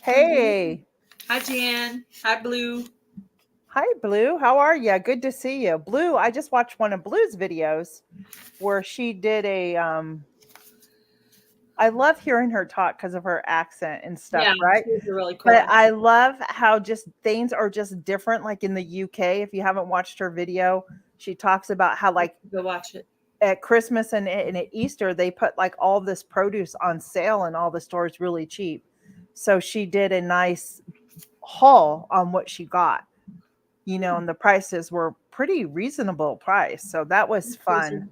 Hey. Hi, Jan. Hi, Blue. Hi, Blue. How are you? Good to see you. Blue, I just watched one of Blue's videos where she did I love hearing her talk because of her accent and stuff, Yeah, right? she's a really cool But one. I love how just things are just different, like in the UK. If you haven't watched her video, she talks about how, like, Go watch it. at Christmas and at Easter, they put like all this produce on sale in all the stores really cheap. So she did a nice haul on what she got, and the prices were pretty reasonable price. So that was fun.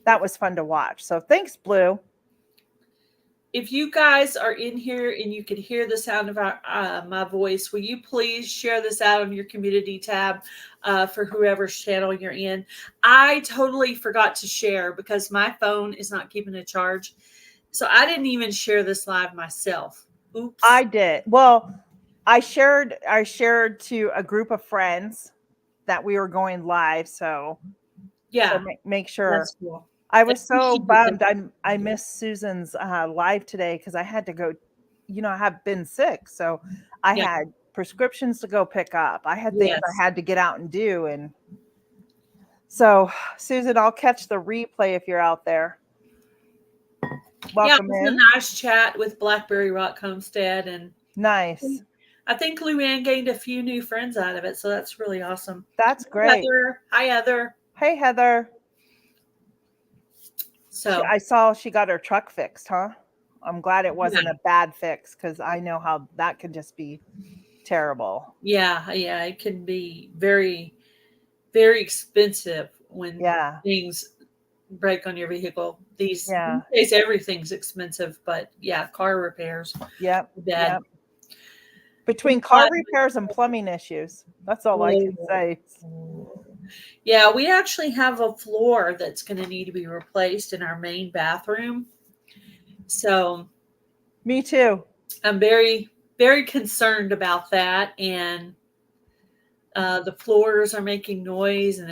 That was fun to watch. So thanks, Blue. If you guys are in here and you can hear the sound of my voice, will you please share this out on your community tab for whoever's channel you're in? I totally forgot to share because my phone is not keeping a charge. So I didn't even share this live myself. I Oops. did. Well, I shared to a group of friends that we were going live, so Yeah, make sure. that's cool. I I was so appreciate bummed. that. I missed Susan's live today because I had to go. I have been sick, so I Yeah. had prescriptions to go pick up. I had things I Yes. had to get out and do, and so Susan, I'll catch the replay if you're out there. Yeah, it Welcome was a in. nice chat with Blackberry Rock Homestead, and Nice. I think Luann gained a few new friends out of it, so that's really awesome. That's Hi, great. Heather. Hi, Heather. Hey, Heather. So, I saw she got her truck fixed, huh? I'm glad it yeah, wasn't a bad fix because I know how that can just be terrible. yeah, it can be very, very expensive when Yeah. things break on your vehicle. These Yeah. days, everything's expensive, but yeah, car repairs, Yep. bad. Yep. Between car repairs and plumbing issues. That's all I can say. Yeah, we actually have a floor that's going to need to be replaced in our main bathroom. So Me too. I'm very, very concerned about that. And the floors are making noise, and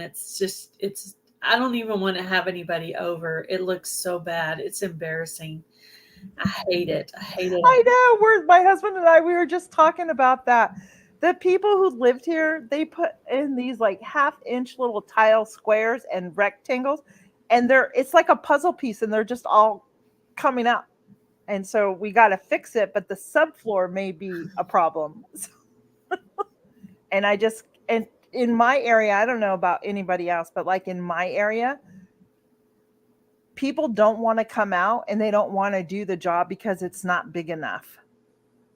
I don't even want to have anybody over. It looks so bad. It's embarrassing. I hate it. I hate it. I know. My husband and I, we were just talking about that. The people who lived here, they put in these like half-inch little tile squares and rectangles, and it's like a puzzle piece, and they're just all coming up. And so we got to fix it, but the subfloor may be a problem. And in my area, I don't know about anybody else, but like in my area, people don't want to come out and they don't want to do the job because it's not big enough.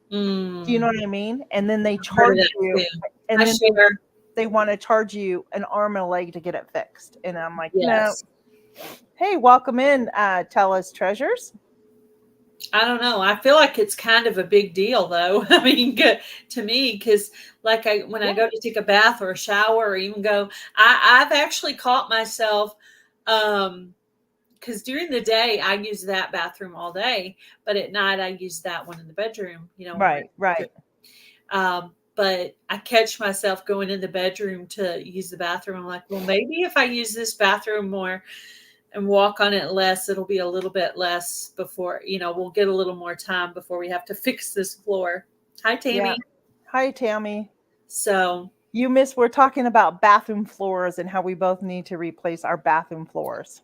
Do you know Mm, what I mean? And then they I've heard of charge that you, too. and I then share. they want to charge you an arm and a leg to get it fixed. And I'm like, no. Yes. Hey, welcome in, Tell Us Treasures. I don't know. I feel like it's kind of a big deal, though. I mean, to me, because like when I Yeah. go to take a bath or a shower or even I've actually caught myself, because during the day I use that bathroom all day, but at night I use that one in the bedroom. Right, right. But I catch myself going in the bedroom to use the bathroom. I'm like, well, maybe if I use this bathroom more and walk on it less, it'll be a little bit less before, we'll get a little more time before we have to fix this floor. Hi, Yeah. Tammy. Hi, Tammy. So, We're talking about bathroom floors and how we both need to replace our bathroom floors.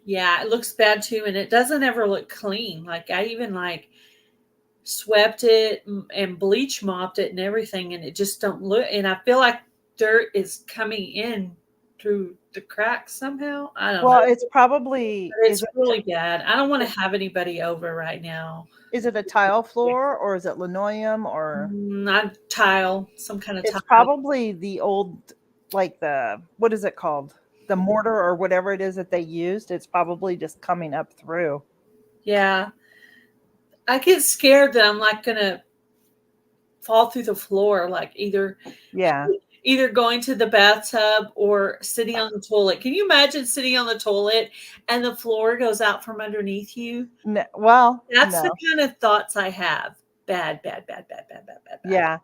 yeah, it looks bad too. And it doesn't ever look clean. Like I even swept it and bleach mopped it and everything. And it just don't look, and I feel like dirt is coming in through the cracks somehow. I don't Well, know. it's probably But it's really bad. I don't want to have anybody over right now. is it a tile floor or is it linoleum or Not tile, some kind of it's tile. probably the old, like, the what is it called? The mortar or whatever it is that they used. It's probably just coming up through. Yeah. I get scared that I'm like gonna fall through the floor, like Yeah. either going to the bathtub or sitting on the toilet. Can you imagine sitting on the toilet and the floor goes out from underneath you? Well, That's the no. kind of thoughts I have. Bad, bad, bad, bad, bad, bad, bad, bad. Yeah.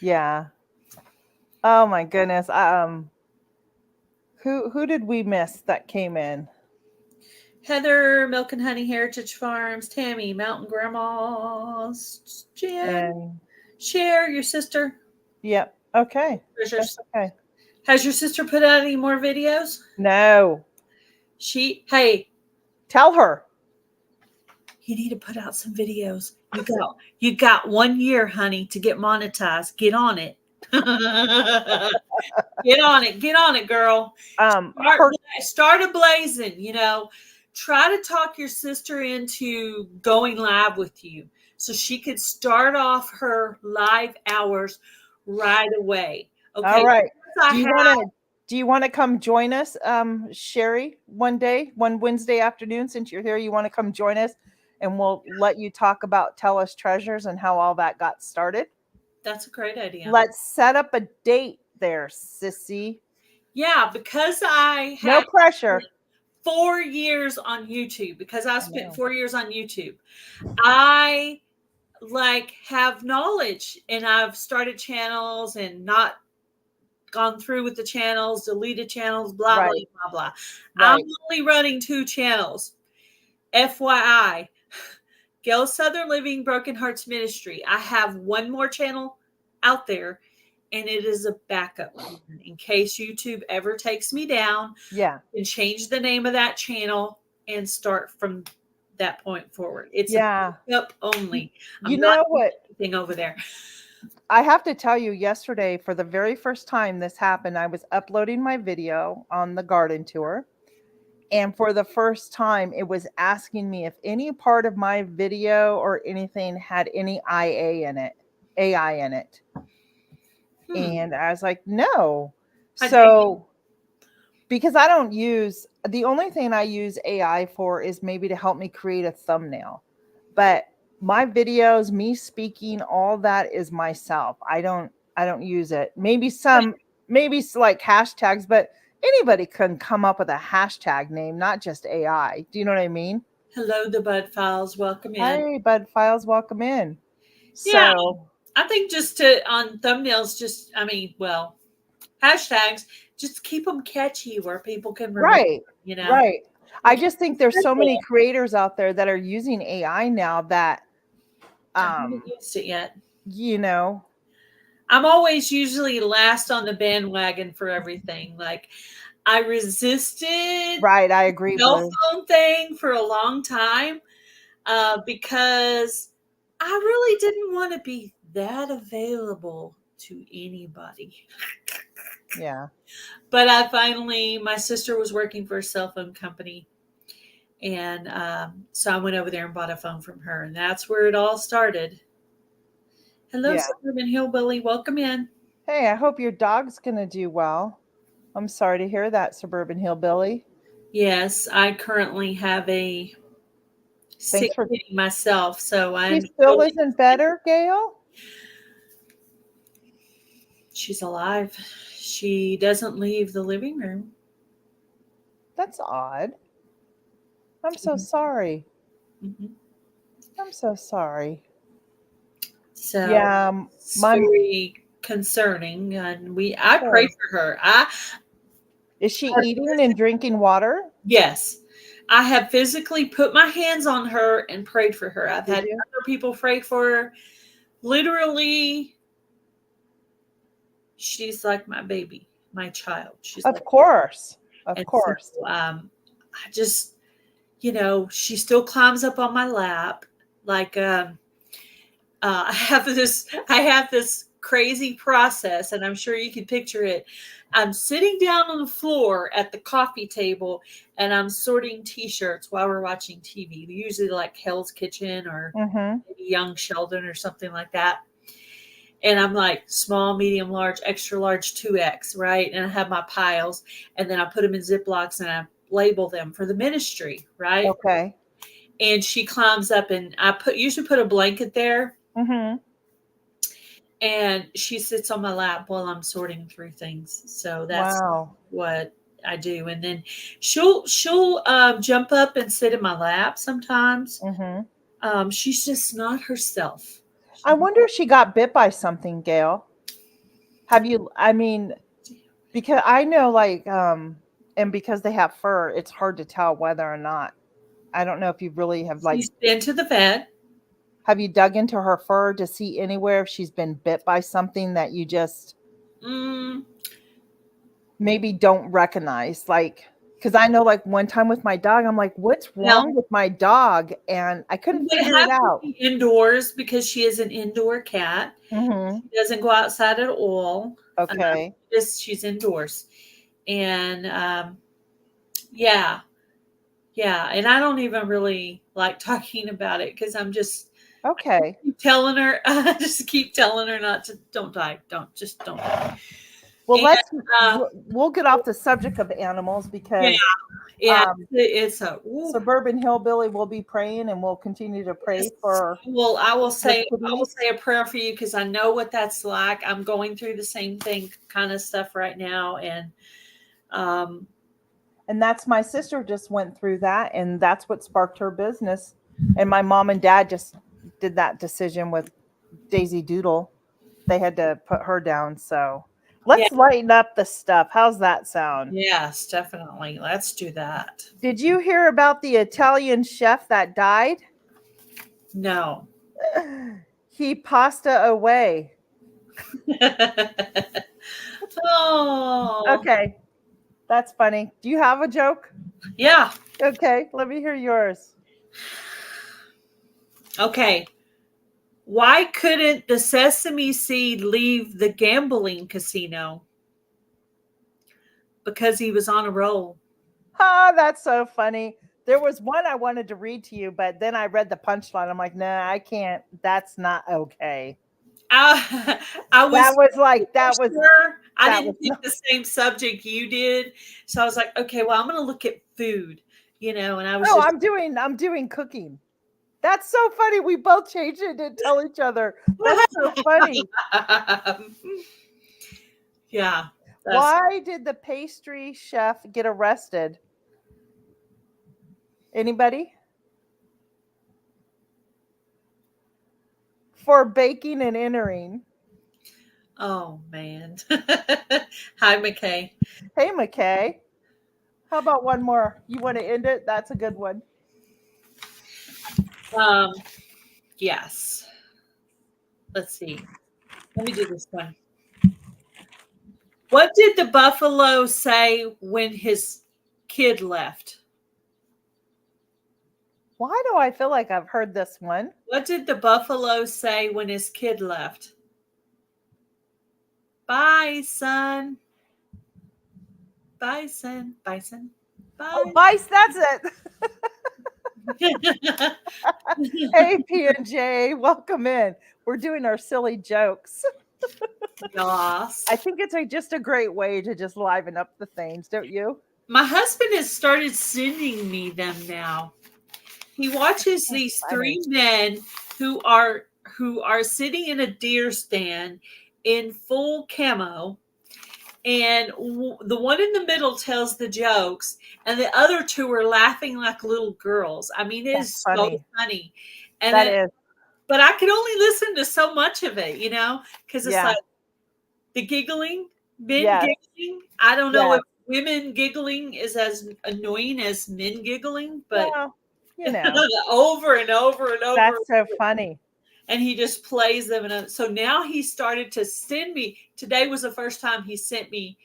Yeah. Oh my goodness. Who did we miss that came in? Heather, Milk and Honey Heritage Farms, Tammy, Mountain Grandma's, Jen, And Cher, your sister. yep. Okay. That's Treasures. okay. Has your sister put out any more videos? No. Hey, Tell her. you need to put out some videos. You got 1 year, honey, to get monetized. Get on it. Get on it, girl. Her Start ablazing, try to talk your sister into going live with you so she could start off her live hours right away. all Okay. right. I Do you have, want to come join us, Sherry, one Wednesday afternoon? Since you're here, you want to come join us, and we'll let you talk about Tell Us Treasures and how all that got started. that's a great idea. Let's set up a date there, sissy. Yeah, because I No had pressure. 4 years on YouTube, because I I spent know. 4 years on YouTube. I have knowledge, and I've started channels and not gone through with the channels, deleted channels, blah, blah, Right. blah, blah. I'm Right. only running 2 channels. FYI, Gail Southern Living Broken Hearts Ministry. I have one more channel out there, and it is a backup plan in case YouTube ever takes me down. Yeah. And change the name of that channel and start from that point forward. It's a Yeah. backup only. You I'm not know doing what? anything over there. I have to tell you, yesterday, for the very first time this happened, I was uploading my video on the garden tour. And for the first time, it was asking me if any part of my video or anything had any AI in it. And I was like, no. I dig it. So, because I don't use, the only thing I use AI for is maybe to help me create a thumbnail. But my videos, me speaking, all that is myself. I don't use it. Maybe like hashtags, but anybody can come up with a hashtag name, not just AI. Do you know what I mean? Hello, the Bud Files. Welcome in. Hi, Bud Files, welcome in. Yeah, So, I think just on thumbnails, hashtags, just keep them catchy where people can remember, right, you know? right. I just think there's so many Simple. creators out there that are using AI now that, I haven't um, used it yet. you know, I'm always usually last on the bandwagon for everything. Like, I resisted right. I agree, cell Blue. phone thing for a long time because I really didn't want to be that available to anybody. Yeah. But my sister was working for a cell phone company. And so I went over there and bought a phone from her. And that's where it all started. Hello, Yeah. Suburban Hillbilly. Welcome in. Hey, I hope your dog's going to do well. I'm sorry to hear that, Suburban Hillbilly. Yes, I currently have a Thanks sick for. kitty myself. So She I'm still totally, isn't better, Gail? she's alive. She doesn't leave the living room. That's odd. I'm so sorry. Mhm. I'm so sorry. So Yeah, it's my very concerning, and I pray sure. for her. Is she eating and drinking water? Yes, I have physically put my hands on her and prayed for her. I've Did had you? other people pray for her. Literally, she's like my baby, my child. She's Of like, course. Of and so course. I just, she still climbs up on my lap. Like, I have this crazy process, and I'm sure you can picture it. I'm sitting down on the floor at the coffee table, and I'm sorting T-shirts while we're watching TV. Usually, like Hell's Kitchen or Mhm. maybe Young Sheldon or something like that. And I'm like small, medium, large, extra large, 2X, right? And I have my piles, and then I put them in Ziplocs and I label them for the ministry, right? Okay. And she climbs up, and I usually put a blanket there, Mhm. and she sits on my lap while I'm sorting through things. So that's Wow. what I do. And then she'll jump up and sit in my lap sometimes. Mhm. She's just not herself. I wonder if she got bit by something, Gail. Have you I mean, because I know, like, and because they have fur, it's hard to tell whether or not. I don't know if you really have like, She's been to the vet. have you dug into her fur to see anywhere if she's been bit by something that you just Mm, maybe don't recognize? Like, because I know like one time with my dog, I'm like, what's well, wrong with my dog? And I it couldn't would figure it have to out. be indoors because she is an indoor cat. Hmm. She doesn't go outside at all. Okay. She's indoors, and yeah, yeah. And I don't even really like talking about it because Okay. keep telling her. I just keep telling her not to. Don't die. Don't die. Well, And uh, we'll get off the subject of animals yeah, because yeah. um, It's a. Ooh, Suburban Hillbilly will be praying and we'll continue to pray yes. for Well, her I will kitties. say a prayer for you because I know what that's like. I'm going through the same thing, kind of stuff right now, and um, And that's my sister just went through that, and that's what sparked her business. And my mom and dad just did that decision with Daisy Doodle. They had to put her down. So yeah, let's lighten up the stuff. How's that sound? yes, definitely. Let's do that. Did you hear about the Italian chef that died? No. He pasta away. Oh, Okay, that's funny. Do you have a joke? yeah. Okay, let me hear yours. Okay. Why couldn't the sesame seed leave the gambling casino? Because he was on a roll. Ah, that's so funny. There was one I wanted to read to you, but then I read the punchline. I'm like, nah, I can't. That's not okay. I, I That was was like for that was sure. I that didn't was pick not. the same subject you did. So I was like, okay, well, I'm going to look at food, and I was Oh, just, I'm doing cooking. That's so funny. We both changed it and tell each other. That's so funny. yeah, that's, Why did the pastry chef get arrested? Anybody? For baking and entering. oh man. Hi, McKay. Hey, McKay. How about one more? You want to end it? That's a good one. Um, yes. Let's see. Let me do this one. What did the buffalo say when his kid left? Why do I feel like I've heard this one? What did the buffalo say when his kid left? Bye, son. Bison. Bison. Oh, Bye. Vice, that's it. Hey, P&J, welcome in. We're doing our silly jokes. I Yes. think it's just a great way to just liven up the things, don't you? My husband has started sending me them now. He watches That's these funny. three men who are sitting in a deer stand in full camo, and the one in the middle tells the jokes, and the other two are laughing like little girls. I mean, it That's is so funny. funny. And That then, is. but I could only listen to so much of it, because it's Yeah. like the giggling, men Yes. giggling. I don't know Yes. if women giggling is as annoying as men giggling, but Well, you know, over and over and over. that's so funny. And he just plays them. And so now he started to send me. Today was the first time he sent me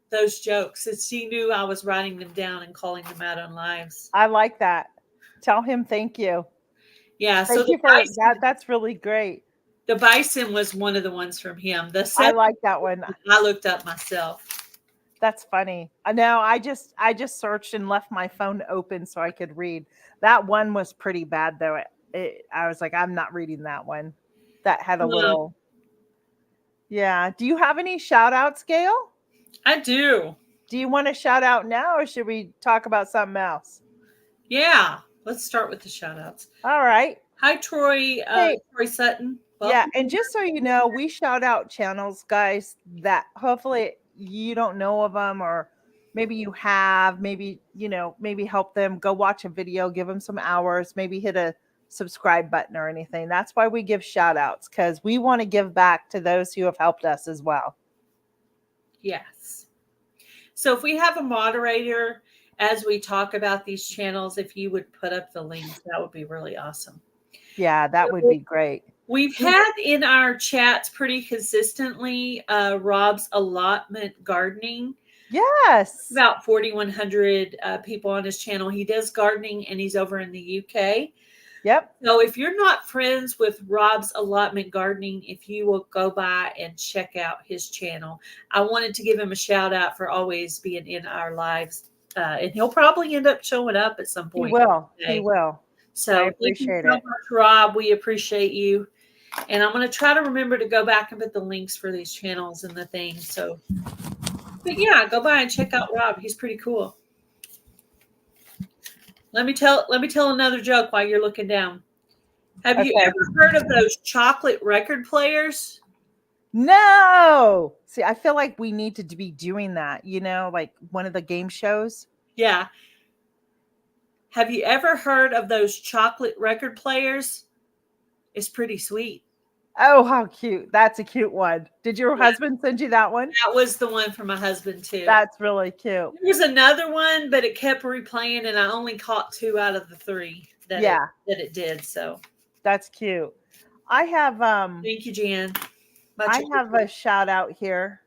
those jokes, since he knew I was writing them down and calling them out on lives. I like that. Tell him thank you. Yeah. So Thank the you for that. bison, That's really great. the bison was one of the ones from him. The I seven like that one. I looked up myself. That's funny. No, I just searched and left my phone open so I could read. That one was pretty bad though. I was like, I'm not reading that one. That had a Uh, little. Yeah. Do you have any shout outs, Gail? I do. Do you want to shout out now or should we talk about something else? Yeah. Let's start with the shout outs. All right. Hi, Troy. Hey, Troy Sutton. yeah, Welcome. and just so you know, we shout out channels, guys, that hopefully you don't know of them, or maybe you have, maybe, maybe help them go watch a video, give them some hours, maybe hit a subscribe button or anything. That's why we give shout outs, because we want to give back to those who have helped us as well. Yes. So if we have a moderator as we talk about these channels, if you would put up the links, that would be really awesome. Yeah, that would be great. We've had in our chats pretty consistently Rob's Allotment Gardening. Yes. About 4,100 people on his channel. He does gardening and he's over in the UK. Yep. So if you're not friends with Rob's Allotment Gardening, if you will go by and check out his channel. I wanted to give him a shout out for always being in our lives. And he'll probably end up showing up at some He point. will. Today. He will. So I thank you appreciate so it. much, Rob. We appreciate you. And I'm going to try to remember to go back and put the links for these channels and the things. So, but yeah, go by and check out Rob. He's pretty cool. Let me tell another joke while you're looking down. Have you ever heard of those chocolate record players? No. See, I feel like we need to be doing that, like one of the game shows. Yeah. Have you ever heard of those chocolate record players? It's pretty sweet. Oh, how cute. That's a cute one. Did your husband send you that one? That was the one for my husband, too. That's really cute. There was another one, but it kept replaying, and I only caught 2 out of the 3 that it did. So that's cute. I have thank you, Jan. I have a shout out here.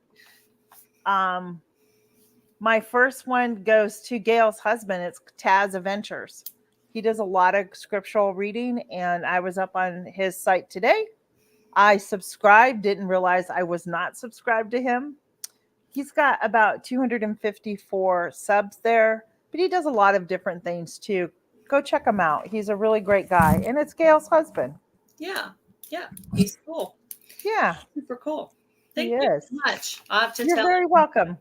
My first one goes to Gail's husband. It's Taz Adventures. He does a lot of scriptural reading, and I was up on his site today. I subscribed, didn't realize I was not subscribed to him. He's got about 254 subs there, but he does a lot of different things too. Go check him out. He's a really great guy, and it's Gail's husband. Yeah, he's cool. Yeah, super cool. Thank you so much. I'll have to You're very welcome.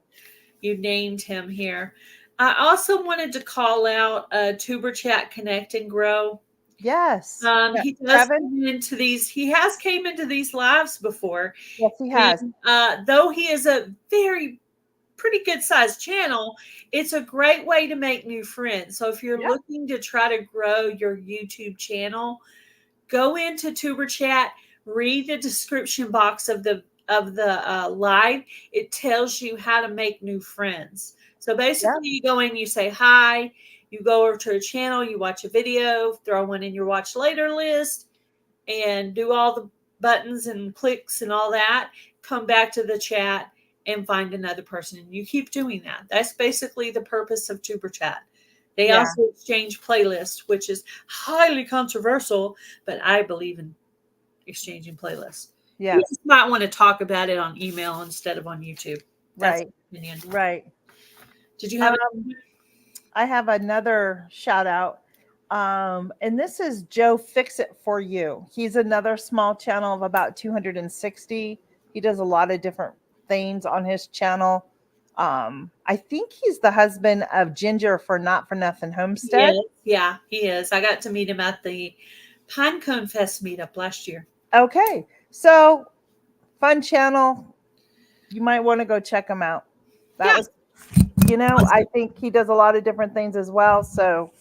You named him here. I also wanted to call out Tuber Chat Connect and Grow. Yes. He does come into these. He has came into these lives before. Yes, he has. And, though he is a pretty good sized channel, it's a great way to make new friends. So if you're looking to try to grow your YouTube channel, go into Tuber Chat, read the description box of the live. It tells you how to make new friends. So basically, you go in, you say hi. You go over to a channel, you watch a video, throw one in your watch later list, and do all the buttons and clicks and all that. Come back to the chat and find another person. And you keep doing that. That's basically the purpose of Tuber Chat. They also exchange playlists, which is highly controversial, but I believe in exchanging playlists. Yeah. You just might want to talk about it on email instead of on YouTube. That's my opinion. Right. Did you have I have another shout out. And this is Joe Fix It For You. He's another small channel of about 260. He does a lot of different things on his channel. I think he's the husband of Ginger for Not For Nothing Homestead. Yeah, he is. I got to meet him at the Pinecone Fest meetup last year. Okay. So fun channel. You might want to go check him out. That was I think he does a lot of different things as well. So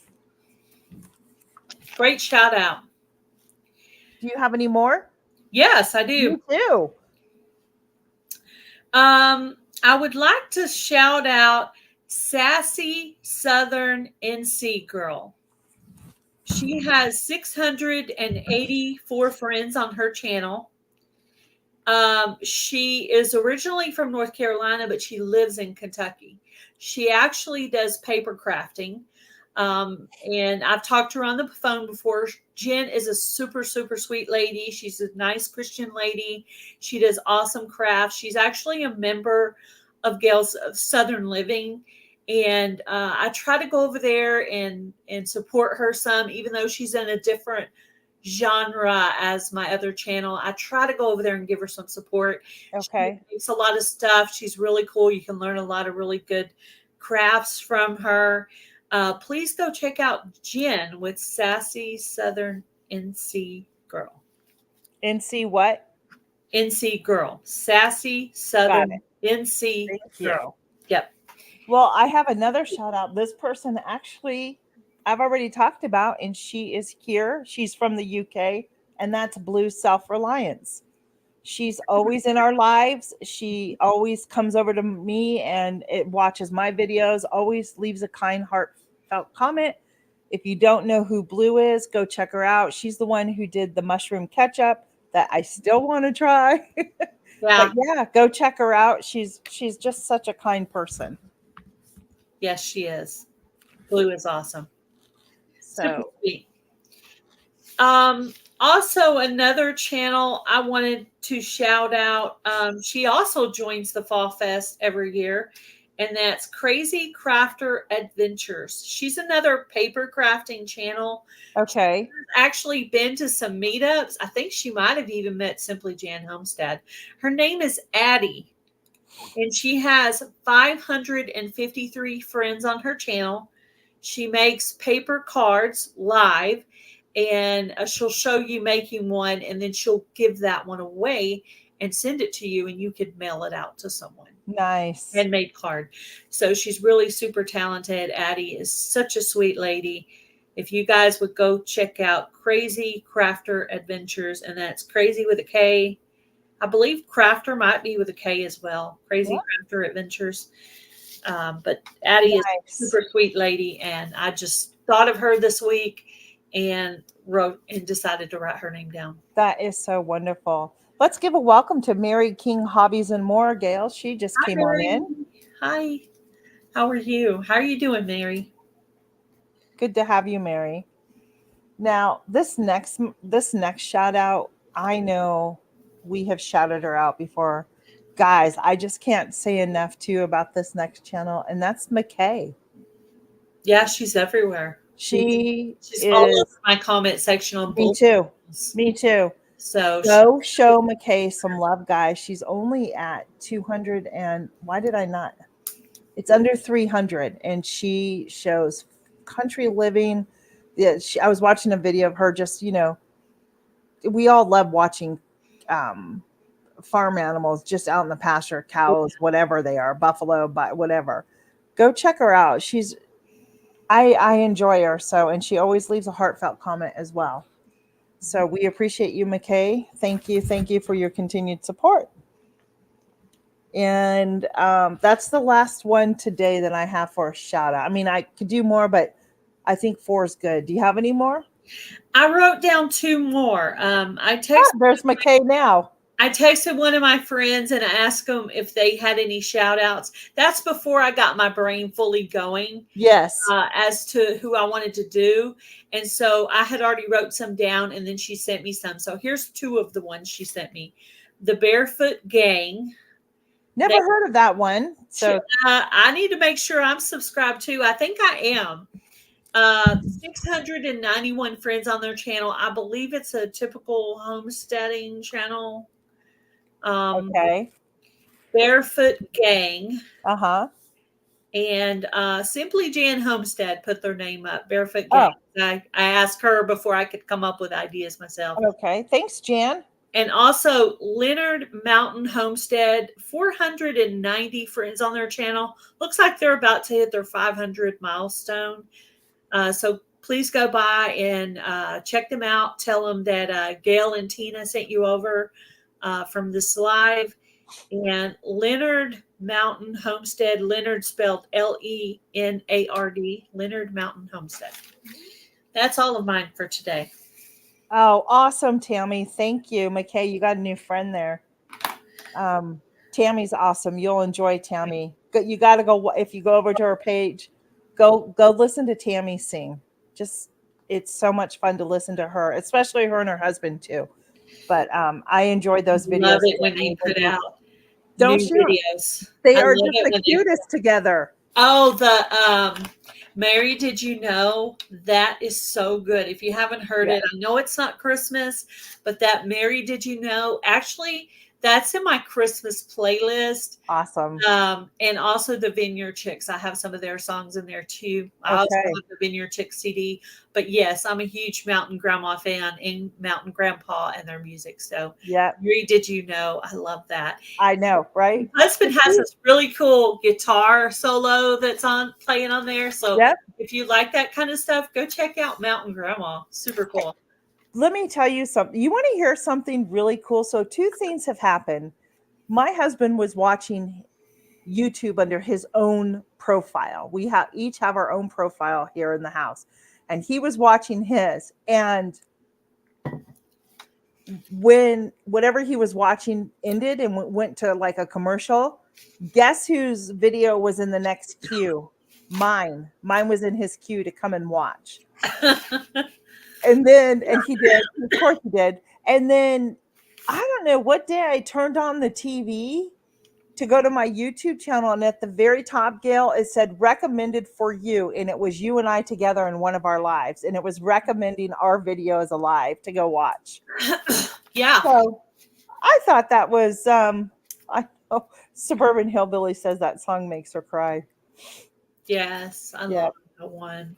great shout out. Do you have any more? Yes, I do. Me too. I would like to shout out Sassy Southern NC Girl. She has 684 friends on her channel. She is originally from North Carolina, but she lives in Kentucky. She actually does paper crafting. And I've talked to her on the phone before. Jen is a super, super sweet lady. She's a nice Christian lady. She does awesome crafts. She's actually a member of Gail's Southern Living. And I try to go over there and support her some, even though she's in a different genre as my other channel. I try to go over there and give her some support. Okay. She makes a lot of stuff. She's really cool. You can learn a lot of really good crafts from her. Please go check out Jen with Sassy Southern NC Girl. NC what? NC Girl. Sassy Southern NC Girl. Yep. Well, I have another shout out. This person actually I've already talked about, and she is here. She's from the UK, and that's Blue Self-Reliance. She's always in our lives. She always comes over to me and it watches my videos, always leaves a kind, heartfelt comment. If you don't know who Blue is, go check her out. She's the one who did the mushroom ketchup that I still want to try. But Yeah. yeah, go check her out. She's just such a kind person. Yes, she is. Blue is awesome. Super So sweet. Also another channel I wanted to shout out. She also joins the Fall Fest every year, and that's Crazy Crafter Adventures. She's another paper crafting channel. She's okay, actually been to some meetups. I think she might have even met Simply Jan Homestead. Her name is Addie, and she has 553 friends on her channel. She makes paper cards live, and she'll show you making one, and then she'll give that one away and send it to you, and you could mail it out to someone. nice. Handmade card. So she's really super talented. Addie is such a sweet lady. If you guys would go check out Crazy Crafter Adventures, and that's crazy with a K. I believe Crafter might be with a K as well. Crazy Crafter Adventures. But Addie is a Nice. super sweet lady, and I just thought of her this week and wrote and decided to write her name down. That is so wonderful. Let's give a welcome to Mary King Hobbies and More, Gail. She just Hi, came on Mary. in. Hi. How are you? How are you doing, Mary? Good to have you, Mary. Now, this next shout out, I know we have shouted her out before. Guys, I just can't say enough too about this next channel, and that's McKay. Yeah, she's everywhere. She She's all is over my comment section on me both too. channels. Me too. So Go show McKay some love, guys. She's only at 200 and why did I not? It's under 300 and she shows country living. Yeah, I was watching a video of her just, we all love watching um, farm animals just out in the pasture, cows, whatever they are, buffalo, but whatever. Go check her out. I enjoy her so, and she always leaves a heartfelt comment as well. So we appreciate you, McKay. Thank you for your continued support. And that's the last one today that I have for a shout out. I mean, I could do more, but I think four is good. Do you have any more? I wrote down two more. There's McKay now. I texted one of my friends and I asked them if they had any shout outs. That's before I got my brain fully going Yes. as to who I wanted to do. And so I had already wrote some down and then she sent me some. So here's two of the ones she sent me. The Barefoot Gang. Never heard of that one. So I need to make sure I'm subscribed to. I think I am. 691 friends on their channel. I believe it's a typical homesteading channel. okay. Barefoot Gang Uh-huh. and Simply Jan Homestead put their name up. Barefoot Oh, Gang. I asked her before I could come up with ideas myself. okay. Thanks, Jan. And also Leonard Mountain Homestead, 490 friends on their channel. Looks like they're about to hit their 500 milestone. So please go by and check them out. Tell them that Gail and Tina sent you over from this live. And Leonard Mountain Homestead, Leonard spelled Lenard, Leonard Mountain Homestead. That's all of mine for today. Oh, awesome, Tammy. Thank you. McKay, you got a new friend there. Tammy's awesome. You'll enjoy Tammy. You got to go, if you go over to her page, go listen to Tammy sing. Just, it's so much fun to listen to her, especially her and her husband too. But I enjoyed those videos. Love it when they put out Don't new you? videos. They are just the cutest together. Oh, the Mary, did you know? That is so good. If you haven't heard it, I know it's not Christmas, but that Mary, did you know? Actually, that's in my Christmas playlist. Awesome. And also the Vineyard Chicks. I have some of their songs in there too. I also have the Vineyard Chicks CD. But yes, I'm a huge Mountain Grandma fan and Mountain Grandpa and their music. So yeah, Mary, did you know? I love that. I know, right? My husband has this really cool guitar solo that's playing on there. So if you like that kind of stuff, go check out Mountain Grandma. Super cool. let me tell you something. You want to hear something really cool? So, two things have happened. My husband was watching YouTube under his own profile. We have each have our own profile here in the house. And he was watching his. And when whatever he was watching ended and went to like a commercial, guess whose video was in the next queue? Mine. Mine was in his queue to come and watch. And then, and he did, of course he did. And then I don't know what day I turned on the TV to go to my YouTube channel, and at the very top, Gail, it said recommended for you, and it was you and I together in one of our lives, and it was recommending our video as a live to go watch. Yeah. So I thought that was I know Suburban Hillbilly says that song makes her cry. Yes, I Yeah. love that one.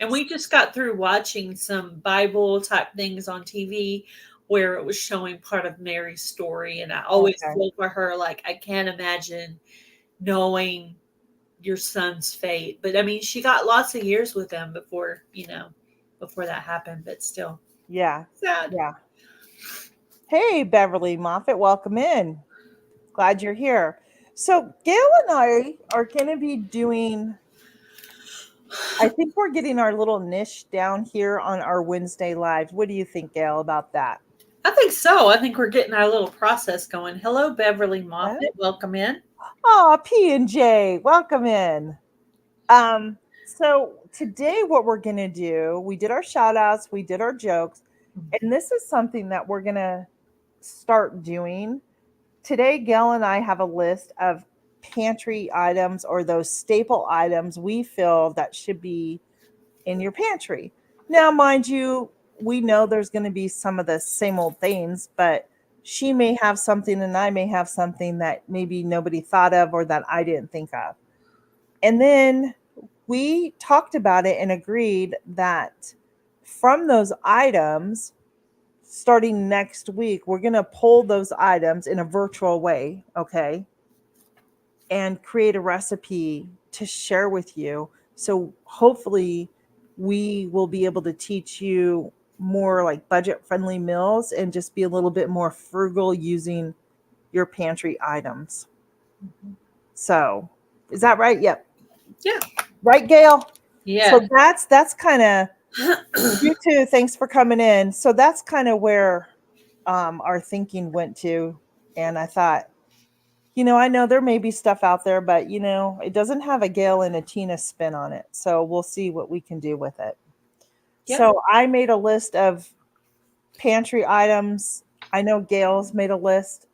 And we just got through watching some Bible type things on TV where it was showing part of Mary's story. And I always Okay. feel for her, like, I can't imagine knowing your son's fate. But I mean, she got lots of years with him before, before that happened, but still Yeah. sad. Yeah. Hey, Beverly Moffat, welcome in. Glad you're here. So Gail and I are going to be doing, I think we're getting our little niche down here on our Wednesday lives. What do you think, Gail, about that? I think so. I think we're getting our little process going. Hello, Beverly Yeah. Moffat. Welcome in. Oh, P&J, welcome in. So today what we're going to do, we did our shout outs, we did our jokes, and this is something that we're going to start doing. Today, Gail and I have a list of pantry items or those staple items we feel that should be in your pantry. Now, mind you, we know there's going to be some of the same old things, but she may have something and I may have something that maybe nobody thought of or that I didn't think of. And then we talked about it and agreed that from those items, starting next week, we're going to pull those items in a virtual way, okay, and create a recipe to share with you. So hopefully, we will be able to teach you more like budget friendly meals and just be a little bit more frugal using your pantry items. So, is that right? Yep. Yeah. Right, Gail? Yeah. So that's kind of you too. Thanks for coming in. So that's kind of where our thinking went to. And I thought, I know there may be stuff out there, but it doesn't have a Gail and a Tina spin on it. So we'll see what we can do with it. Yep. So I made a list of pantry items. I know Gail's made a list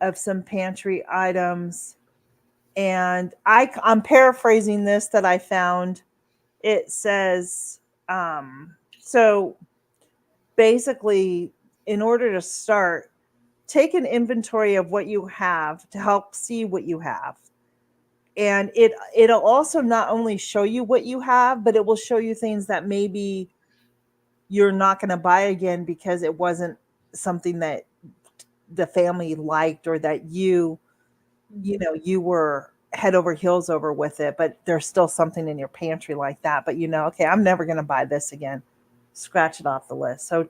of some pantry items. And I'm paraphrasing this that I found. It says, so basically, in order to start, take an inventory of what you have to help see what you have. And it'll also not only show you what you have, but it will show you things that maybe you're not going to buy again because it wasn't something that the family liked or that you were head over heels over with it, but there's still something in your pantry like that. But okay, I'm never going to buy this again. Scratch it off the list. So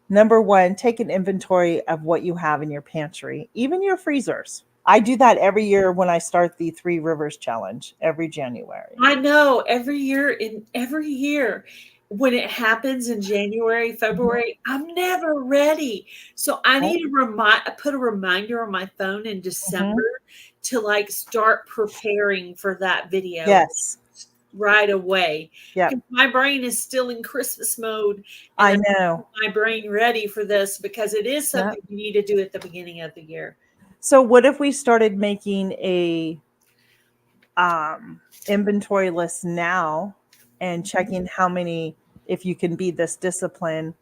number one, take an inventory of what you have in your pantry, even your freezers. I do that every year when I start the Three Rivers Challenge every January. I know every year when it happens in January, February, I'm never ready. So I need to put a reminder on my phone in December to like start preparing for that video. Yes. Right away. Yeah. My brain is still in Christmas mode. I know. My brain ready for this because it is something you need to do at the beginning of the year. So what if we started making a inventory list now and checking how many, if you can be this discipline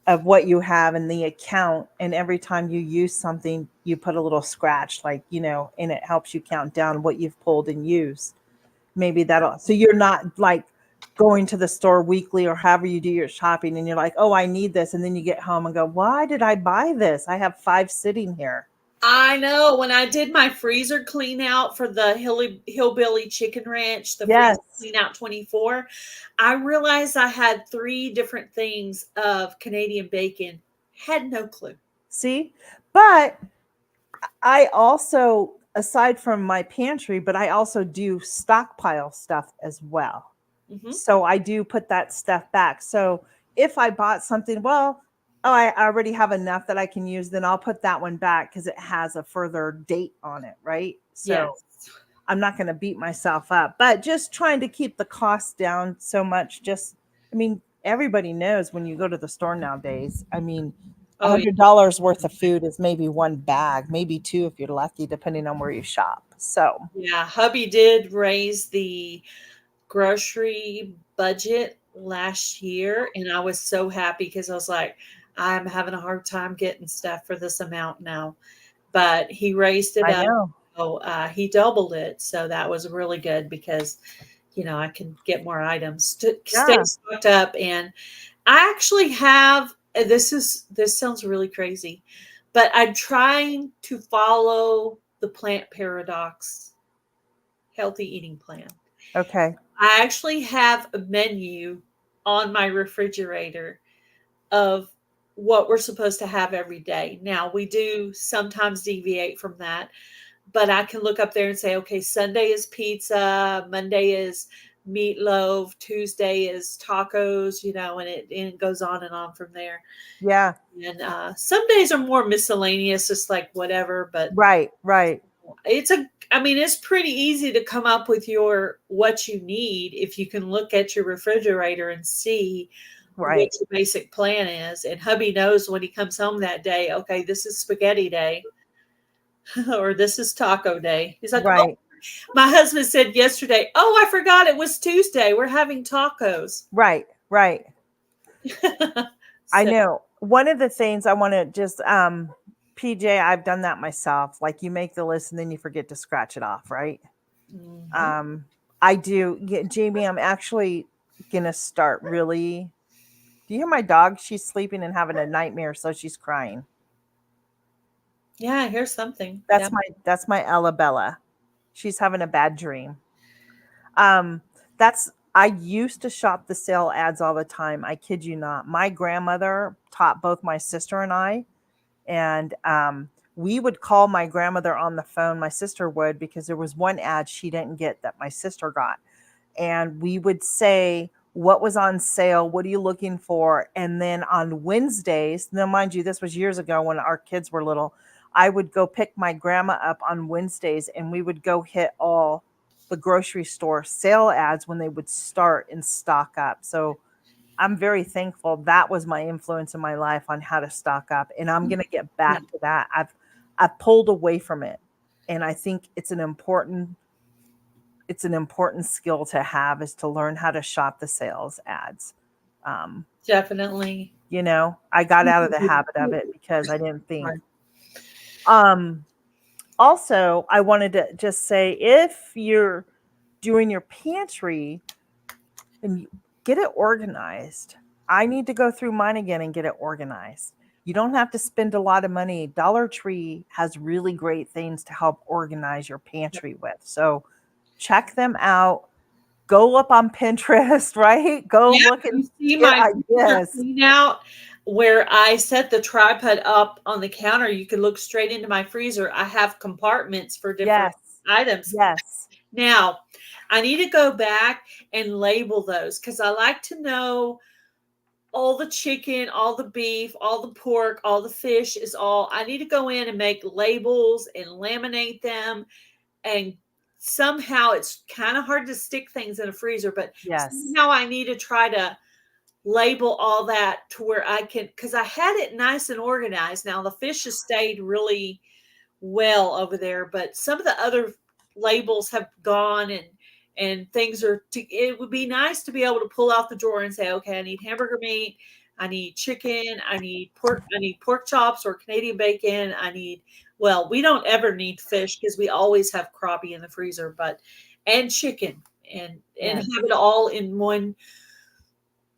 of what you have in the account, and every time you use something, you put a little scratch, like, and it helps you count down what you've pulled and used. Maybe so you're not like going to the store weekly or however you do your shopping and you're like, oh, I need this. And then you get home and go, why did I buy this? I have 5 sitting here. I know when I did my freezer clean out for the Hillbilly Chicken Ranch, the freezer Yes. clean out 24, I realized I had 3 different things of Canadian bacon. Had no clue. See? But I also, aside from my pantry, but I also do stockpile stuff as well. Mhm. So I do put that stuff back. So if I bought something, well, oh, I already have enough that I can use, then I'll put that one back because it has a further date on it, right? So Yes. I'm not going to beat myself up, but just trying to keep the costs down so much. Just, I mean, everybody knows when you go to the store nowadays, I mean, Oh, yeah. $100 worth of food is maybe one bag, maybe two if you're lucky, depending on where you shop. So, Yeah, hubby did raise the grocery budget last year, and I was so happy because I was like, I'm having a hard time getting stuff for this amount now. But he raised it I up. know. So he doubled it. So that was really good because, I can get more items to stay Yeah. stocked up. And I actually have, this sounds really crazy, but I'm trying to follow the plant paradox healthy eating plan. Okay. I actually have a menu on my refrigerator of what we're supposed to have every day. Now, we do sometimes deviate from that, but I can look up there and say, okay, Sunday is pizza, Monday is meatloaf, Tuesday is tacos, and it goes on and on from there. Yeah. And some days are more miscellaneous, just like whatever, but Right. Right. it's pretty easy to come up with what you need if you can look at your refrigerator and see what Right. your basic plan is. And hubby knows when he comes home that day, okay, this is spaghetti day or this is taco day. He's like, oh, Right. my husband said yesterday, oh, I forgot it was Tuesday. We're having tacos. Right. Right. I So, know. One of the things I want to just PJ, I've done that myself. Like you make the list and then you forget to scratch it off, right? mhm. Um I do. Yeah, Jamie, I'm actually gonna start really. Do you hear my dog? She's sleeping and having a nightmare, so she's crying. Yeah, here's something. Yeah. That's my Ella Bella. She's having a bad dream. Um, that's I used to shop the sale ads all the time. I kid you not. My grandmother taught both my sister and I, and we would call my grandmother on the phone. My sister would because there was one ad she didn't get that my sister got, and we would say what was on sale, what are you looking for, and then on Wednesdays, now mind you this was years ago when our kids were little, I would go pick my grandma up on Wednesdays and we would go hit all the grocery store sale ads when they would start and stock up. So I'm very thankful that was my influence in my life on how to stock up, and I'm going to get Yeah, back to that. I've pulled away from it, and I think it's an important skill to have is to learn how to shop the sales ads. Um, definitely. I got out of the habit of it because I didn't think. Right. Um, Also, I wanted to just say if you're doing your pantry and get it organized. I need to go through mine again and get it organized. You don't have to spend a lot of money. Dollar Tree has really great things to help organize your pantry with. So check them out. Go up on Pinterest, right? Go Yeah, look and you see get my freezer ideas. clean out where I set the tripod up on the counter. You can look straight into my freezer. I have compartments for different Yes. items. Yes. Now, I need to go back and label those because I like to know all the chicken, all the beef, all the pork, all the fish is all. I need to go in and make labels and laminate them. And somehow it's kind of hard to stick things in a freezer, but Yes. somehow I need to try to label all that to where I can, because I had it nice and organized. Now the fish has stayed really well over there, but some of the other labels have gone and things it would be nice to be able to pull out the drawer and say, okay, I need hamburger meat, I need chicken, I need pork chops or Canadian bacon, well, we don't ever need fish because we always have crappie in the freezer, and chicken and Yes. have it all in one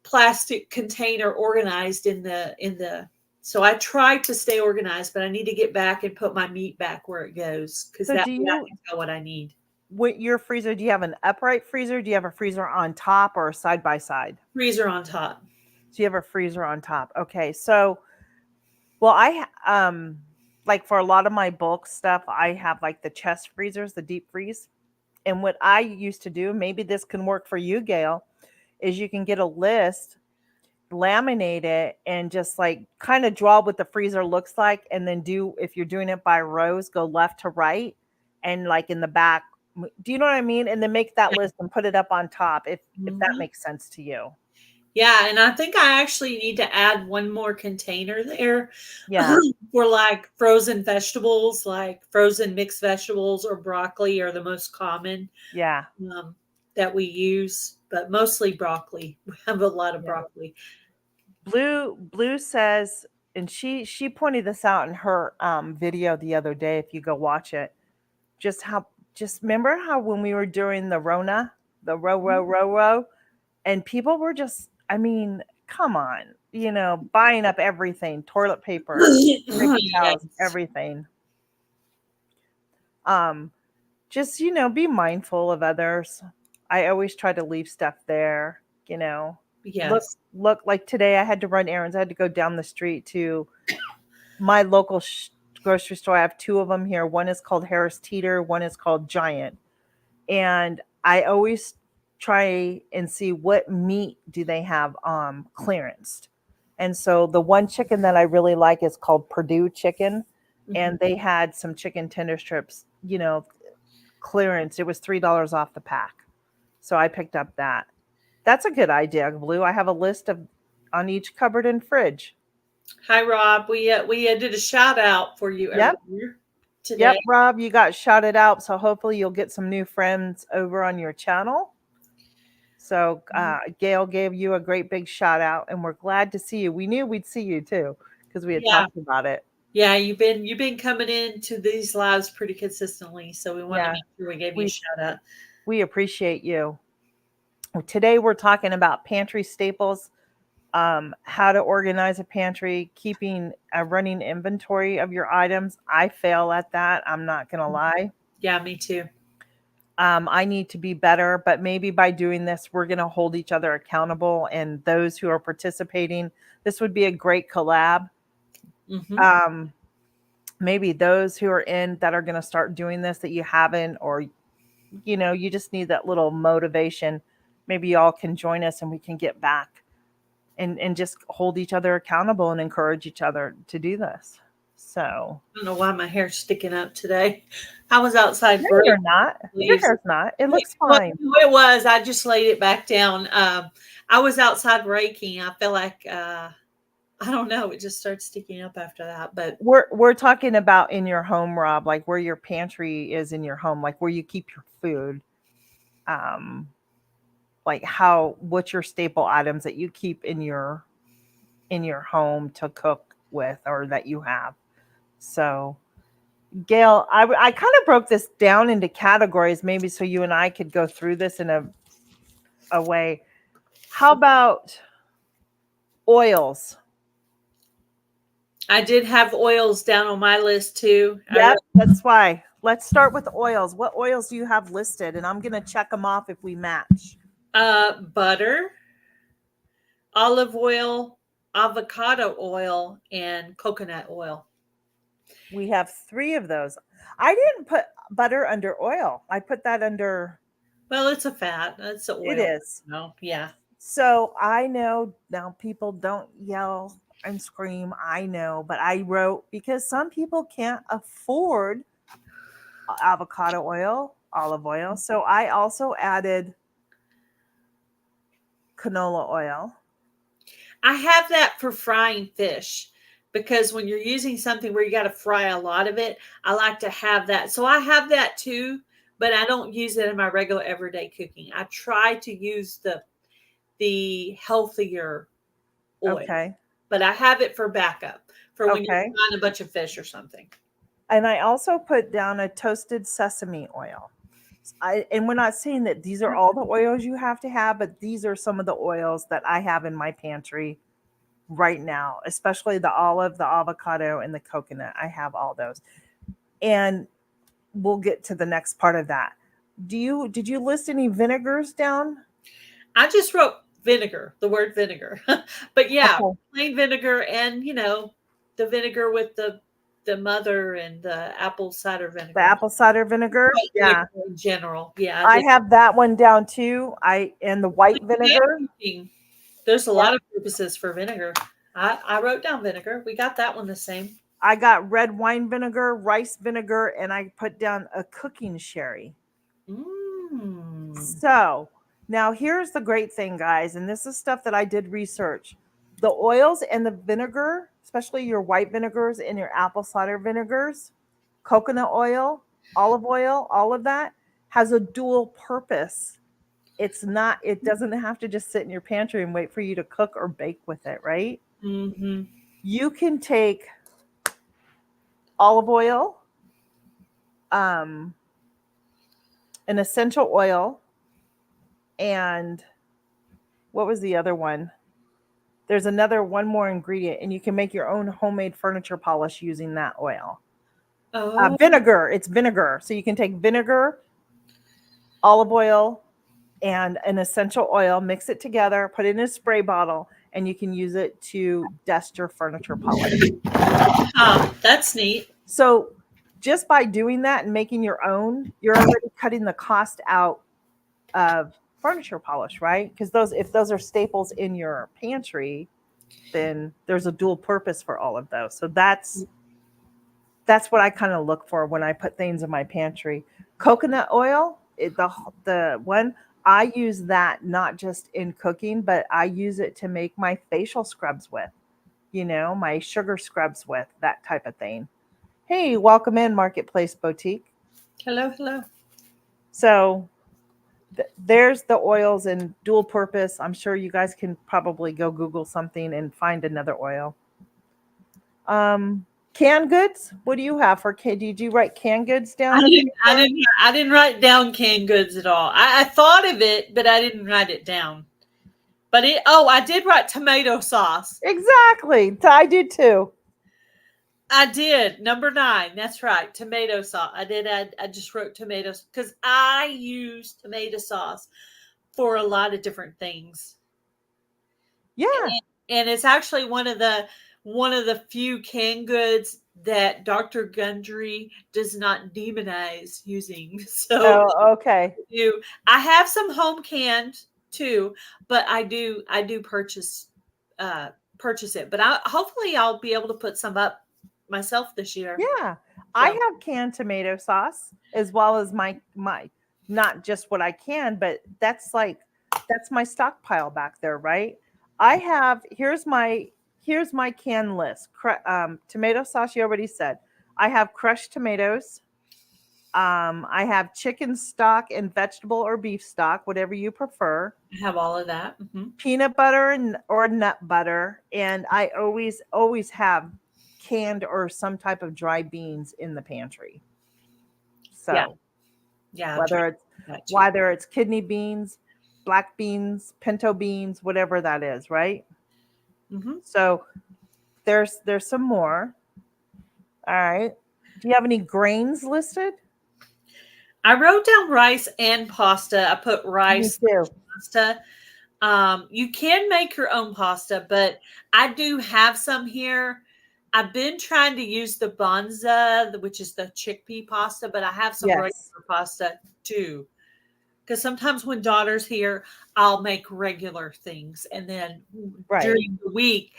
plastic container organized in the So I try to stay organized, but I need to get back and put my meat back where it goes because So that do way I you, can tell what I need. with your freezer, do you have an upright freezer? Do you have a freezer on top or side by side? Freezer on top. So you have a freezer on top. Okay. So, well, like for a lot of my bulk stuff, I have like the chest freezers, the deep freeze. And what I used to do, maybe this can work for you, Gail, is you can get a list, laminate it, and just like kind of draw what the freezer looks like. And then do, if you're doing it by rows, go left to right and like in the back. Do you know what I mean? And then make that list and put it up on top if that Mhm. makes sense to you. Yeah, and I think I actually need to add one more container there Yeah. for like frozen vegetables, like frozen mixed vegetables or broccoli are the most common Yeah. um, that we use, but mostly broccoli. We have a lot of Yeah. broccoli. Blue says, and she pointed this out in her video the other day. If you go watch it, just how, just remember how when we were doing the Rona, the row, and people were just, I mean, come on, buying up everything, toilet paper, paper towels, Yes. everything. Um, just be mindful of others. I always try to leave stuff there. Look, Yes. look. Like today, I had to run errands. I had to go down the street to my local grocery store. I have two of them here. One is called Harris Teeter. One is called Giant. And I always try and see what meat do they have clearanced. And so the one chicken that I really like is called Purdue chicken, Mhm. and they had some chicken tender strips, clearance. It was $3 off the pack. So I picked up that. That's a good idea, Blue. I have a list of on each cupboard and fridge. Hi, Rob. We did a shout out for you Yep. earlier today. Yep, Rob, you got shouted out. So hopefully you'll get some new friends over on your channel. So Gail gave you a great big shout out, and we're glad to see you. We knew we'd see you too because we had Yeah, talked about it. yeah. You've been coming into these lives pretty consistently, so we want to Yeah, make sure we gave you a we shout out. we appreciate you. Today we're talking about pantry staples, how to organize a pantry, keeping a running inventory of your items. I fail at that. I'm not gonna lie. Yeah, me too. I need to be better, but maybe by doing this, we're going to hold each other accountable. And those who are participating, this would be a great collab. Hmm. Um, Maybe those who are in that are going to start doing this that you haven't, or you just need that little motivation. Maybe y'all can join us and we can get back and just hold each other accountable and encourage each other to do this. So, I don't know why my hair's sticking up today. I was outside no, breaking you're not. Your leaves. hair's not. It It looks fine. it was. I just laid it back down. I was outside raking. I feel like I don't know. It just started sticking up after that. But We're talking about in your home, Rob, like where your pantry is in your home, like where you keep your food. Um, like what's your staple items that you keep in your home to cook with or that you have. So, Gail, I kind of broke this down into categories, maybe so you and I could go through this in a way. How about oils? I did have oils down on my list too. I Yep, wrote that's why. Let's start with oils. What oils do you have listed? And I'm gonna check them off if we match. butter, olive oil, avocado oil, and coconut oil. We have three of those. I didn't put butter under oil. I put that under. Well, it's a fat. It's an It oil. is. No, yeah. So I know now people don't yell and scream. I know, but I wrote because some people can't afford avocado oil, olive oil. So I also added canola oil. I have that for frying fish because when you're using something where you got to fry a lot of it, I like to have that. So I have that too, but I don't use it in my regular everyday cooking. I try to use the healthier oil, Okay. but I have it for backup for when you're Okay. frying a bunch of fish or something. And I also put down a toasted sesame oil. And we're not saying that these are all the oils you have to have, but these are some of the oils that I have in my pantry right now, especially the olive, the avocado, and the coconut. I have all those. And we'll get to the next part of that. Did you list any vinegars down? I just wrote vinegar, the word vinegar. But yeah, Okay. plain vinegar and, the vinegar with the mother and the apple cider The vinegar. apple cider vinegar. White Yeah. vinegar in general. Yeah, I I did. have that one down too. I and the white vinegar. There's a Yeah. lot of purposes for vinegar. I wrote down vinegar. We got that one the same. I got red wine vinegar, rice vinegar, and I put down a cooking sherry. Mm. So now here's the great thing, guys, and this is stuff that I did research. The oils and the vinegar, especially your white vinegars and your apple cider vinegars, coconut oil, olive oil, all of that has a dual purpose. It's not, it doesn't have to just sit in your pantry and wait for you to cook or bake with it, right? Hmm. You can take olive oil, um, an essential oil, and what was the other one? There's another one more ingredient, and you can make your own homemade furniture polish using that oil. Oh, Vinegar, it's vinegar. So you can take vinegar, olive oil, and an essential oil, mix it together, put it in a spray bottle, and you can use it to dust your furniture polish. that's neat. So just by doing that and making your own, you're already cutting the cost out of furniture polish, right? Because those, if those are staples in your pantry, then there's a dual purpose for all of those. So that's what I kind of look for when I put things in my pantry. Coconut oil, the one I use that not just in cooking, but I use it to make my facial scrubs with, my sugar scrubs with, that type of thing. Hey, welcome in Marketplace Boutique. Hello, hello. So there's the oils and dual purpose. I'm sure you guys can probably go Google something and find another oil. Um, Canned goods. What do you have for Did you write canned goods I down of didn't, any I sort? didn't, I didn't write down canned goods at all. I thought of it, but I didn't write it down. But I did write tomato sauce. Exactly. I did too. I did. Number 9. That's right. Tomato sauce. I did. I just wrote tomatoes because I use tomato sauce for a lot of different things. Yeah. And it's actually one of the few canned goods that Dr. Gundry does not demonize using. So Oh, okay. I have some home canned too, but I do uh purchase it. But hopefully I'll be able to put some up myself this year. Yeah. I So have canned tomato sauce as well as my not just what I can, but that's my stockpile back there, right? I have here's my can list. Tomato sauce you already said. I have crushed tomatoes. I have chicken stock and vegetable or beef stock, whatever you prefer. I have all of that. Hmm. Peanut butter and or nut butter, and I always have canned or some type of dry beans in the pantry. Yeah, So yeah, I try whether it's that too. whether it's kidney beans, black beans, pinto beans, whatever that is, right? Hmm. So there's some more. All right. Do you have any grains listed? I wrote down rice and pasta. I put Me rice too. pasta. You can make your own pasta, but I do have some here. I've been trying to use the Bonza, which is the chickpea pasta, but I have some regular Yes. pasta too. Because sometimes when daughter's here, I'll make regular things. And then Right. during the week,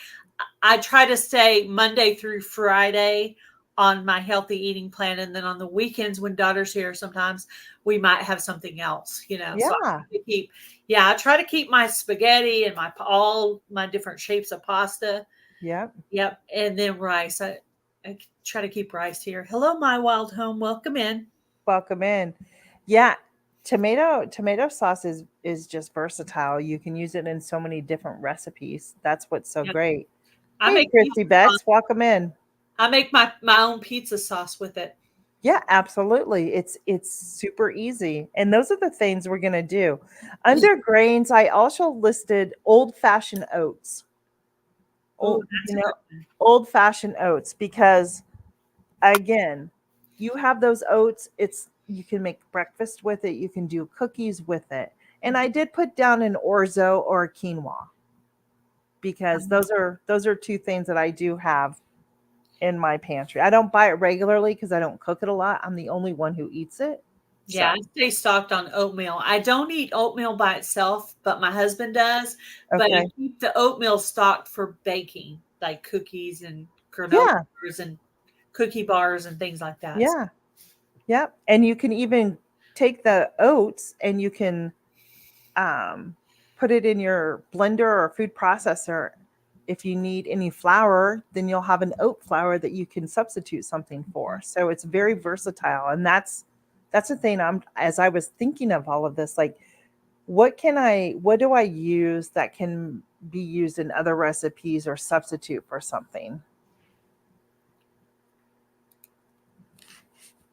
I try to stay Monday through Friday on my healthy eating plan. And then on the weekends, when daughter's here, sometimes we might have something else. So Yeah. I try to keep my spaghetti and all my different shapes of pasta. Yep. Yep. And then rice. I try to keep rice here. Hello, my wild home. Welcome in. Welcome in. Yeah, tomato sauce is just versatile. You can use it in so many different recipes. That's what's so Yep. great. I Hey, make Christy pizza sauce. Betts, welcome in. I make my own pizza sauce with it. Yeah, absolutely. It's super easy. And those are the things we're gonna do. Under grains, I also listed old fashioned oats. Oh, old, that's you a good know, one. old fashioned oats, because again, you have those oats. It's you can make breakfast with it. You can do cookies with it. And I did put down an orzo or a quinoa, because those are two things that I do have in my pantry. I don't buy it regularly because I don't cook it a lot. I'm the only one who eats it. Yeah, So, I stay stocked on oatmeal. I don't eat oatmeal by itself, but my husband does. But I okay. keep the oatmeal stocked for baking, like cookies and granola Yeah. bars and cookie bars and things like that. Yeah. Yep. And you can even take the oats and you can um, put it in your blender or food processor. If you need any flour, then you'll have an oat flour that you can substitute something for. So it's very versatile, and that's the thing. I'm as I was thinking of all of this, like what do I use that can be used in other recipes or substitute for something?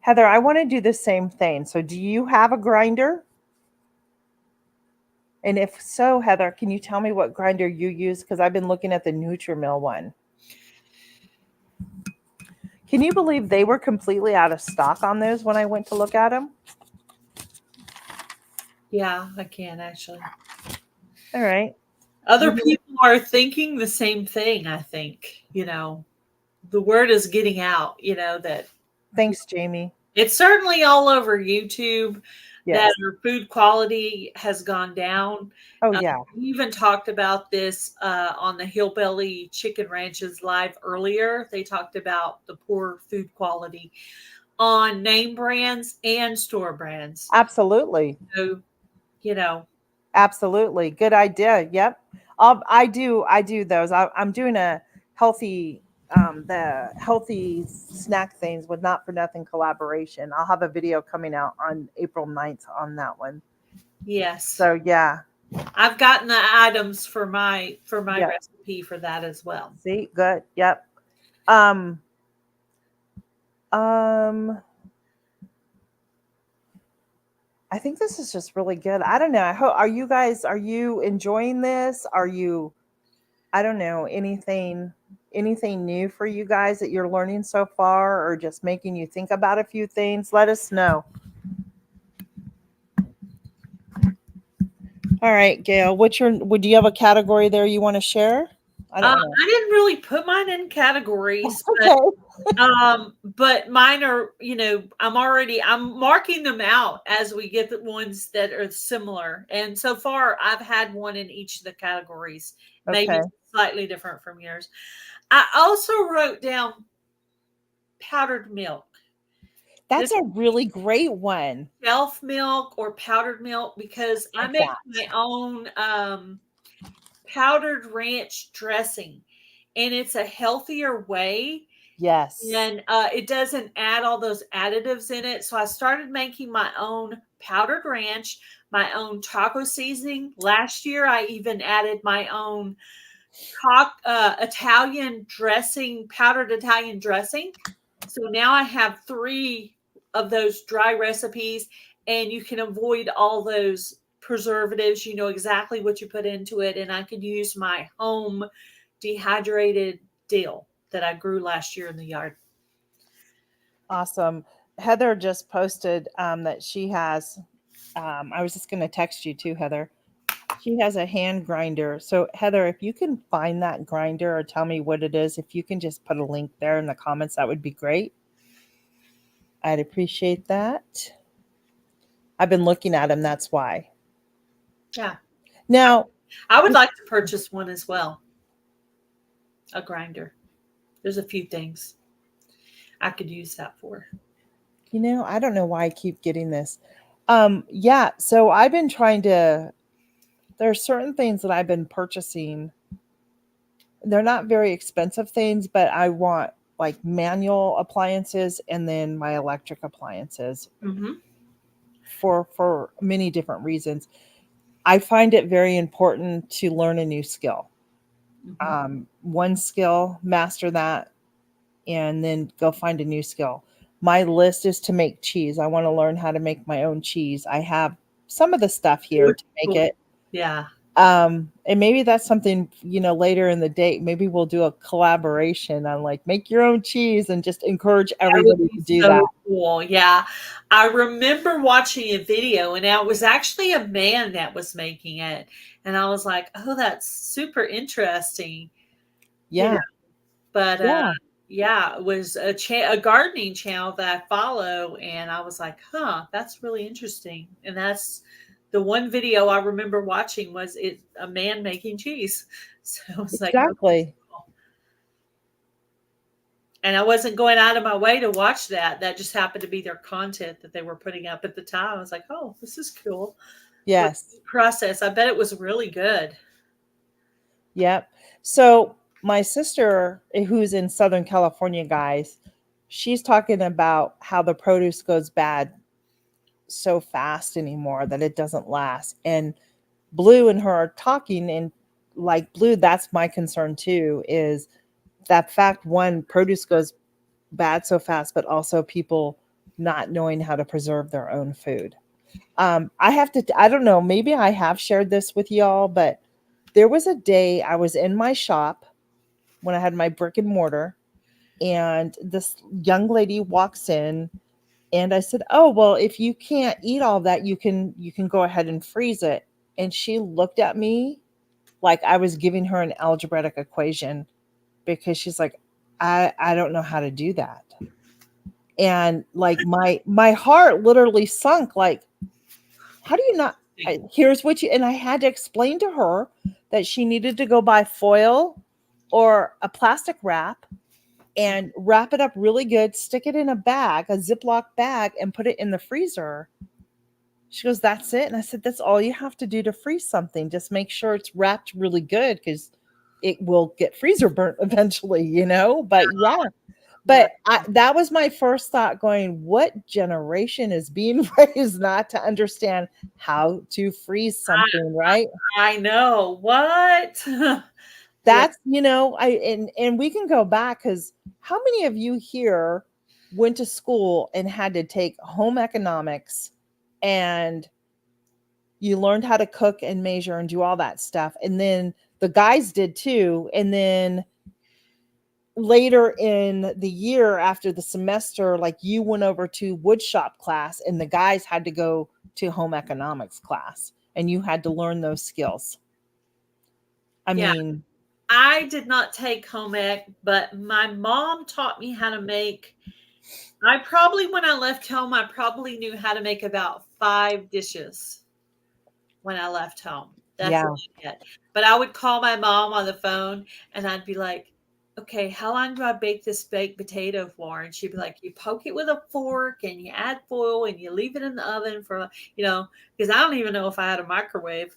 Heather, I want to do the same thing. So do you have a grinder? And if so, Heather, can you tell me what grinder you use? Because I've been looking at the Nutrimill one. Can you believe they were completely out of stock on those when I went to look at them? Yeah, I can actually. All right. Other You people are thinking the same thing, I think. The word is getting out, that Thanks, Jamie. it's certainly all over YouTube that Yes. our food quality has gone down. Oh yeah. We even talked about this on the Hillbilly Chicken Ranches live earlier. They talked about the poor food quality on name brands and store brands. Absolutely. So, you know, Absolutely. Good idea. Yep. I do those. I'm doing a healthy the healthy snack things with Not for Nothing collaboration. I'll have a video coming out on April 9th on that one. yes, So yeah. I've gotten the items for my Yep. recipe for that as well. See, good. Yep. Um um I think this is just really good. I don't know. Are you enjoying this? Are you I don't know, anything new for you guys that you're learning so far, or just making you think about a few things? Let us know. All right, Gail, do you have a category there you want to share? I don't want I didn't really put mine in to. categories, Okay. but mine are, I'm marking them out as we get the ones that are similar. And so far I've had one in each of the categories, maybe Okay. slightly different from yours. I also wrote down powdered milk. That's This a really great one. shelf milk or powdered milk because I Like make that. my own powdered ranch dressing, and it's a healthier way, Yes. and it doesn't add all those additives in it. So I started making my own powdered ranch, my own taco seasoning. Last year, I even added my own Italian dressing, powdered Italian dressing. So now I have three of those dry recipes, and you can avoid all those preservatives. You know exactly what you put into it, and I could use my home dehydrated dill that I grew last year in the yard. Awesome. Heather just posted that she has I was just going to text you too, Heather. She has a hand grinder. So, Heather, if you can find that grinder or tell me what it is, if you can just put a link there in the comments, that would be great. I'd appreciate that. I've been looking at them, that's why. Yeah, Now, I would like to purchase one as well, a grinder. There's a few things I could use that for. I don't know why I keep getting this. Yeah, so I've been trying to there are certain things that I've been purchasing. They're not very expensive things, but I want like manual appliances and then my electric appliances Hmm. for many different reasons. I find it very important to learn a new skill. Hmm. One skill, master that, and then go find a new skill. My list is to make cheese. I want to learn how to make my own cheese. I have some of the stuff here Which to make cool. it. Yeah. And maybe that's something, later in the date, maybe we'll do a collaboration on like make your own cheese and just encourage That would everybody be to do that. so cool. Yeah. I remember watching a video and it was actually a man that was making it. And I was like, oh, that's super interesting. You know, Yeah. but Yeah. yeah, it was a gardening channel that I follow, and I was like, huh, that's really interesting. And that's the one video I remember watching was it a man making cheese. So I was like, oh, that's Exactly. cool. And I wasn't going out of my way to watch that. That just happened to be their content that they were putting up at the time. I was like, oh, this is cool. What Yes. a process. I bet it was really good. Yep. So my sister, who's in Southern California, guys, she's talking about how the produce goes bad so fast anymore that it doesn't last. And Blue and her are talking, and like Blue, that's my concern too, is that fact one, produce goes bad so fast, but also people not knowing how to preserve their own food. I have to, I don't know, maybe I have shared this with y'all, but there was a day I was in my shop when I had my brick and mortar, and this young lady walks in, and I said, "Oh, well, if you can't eat all that, you can go ahead and freeze it." And she looked at me like I was giving her an algebraic equation, because she's like, I don't know how to do that. And like my heart literally sunk, like, how do you not, here's what you, and I had to explain to her that she needed to go buy foil or a plastic wrap and wrap it up really good, stick it in a bag, a Ziploc bag, and put it in the freezer. She goes, "That's it." And I said, "That's all you have to do to freeze something. Just make sure it's wrapped really good, because it will get freezer burnt eventually. But yeah, Yeah. but that was my first thought, going, what generation is being raised not to understand how to freeze something, right? I know. What? Yeah. That's, and we can go back, because how many of you here went to school and had to take home economics, and you learned how to cook and measure and do all that stuff, and then the guys did too, and then later in the year after the semester, like, you went over to wood shop class and the guys had to go to home economics class, and you had to learn those skills. I Yeah. mean, I did not take home ec, but my mom taught me how to make. I probably, when I left home, I probably knew how to make about 5 dishes when I left home. That's yeah. it. But I would call my mom on the phone and I'd be like, okay, how long do I bake this baked potato for? And she'd be like, you poke it with a fork and you add foil and you leave it in the oven for, because I don't even know if I had a microwave.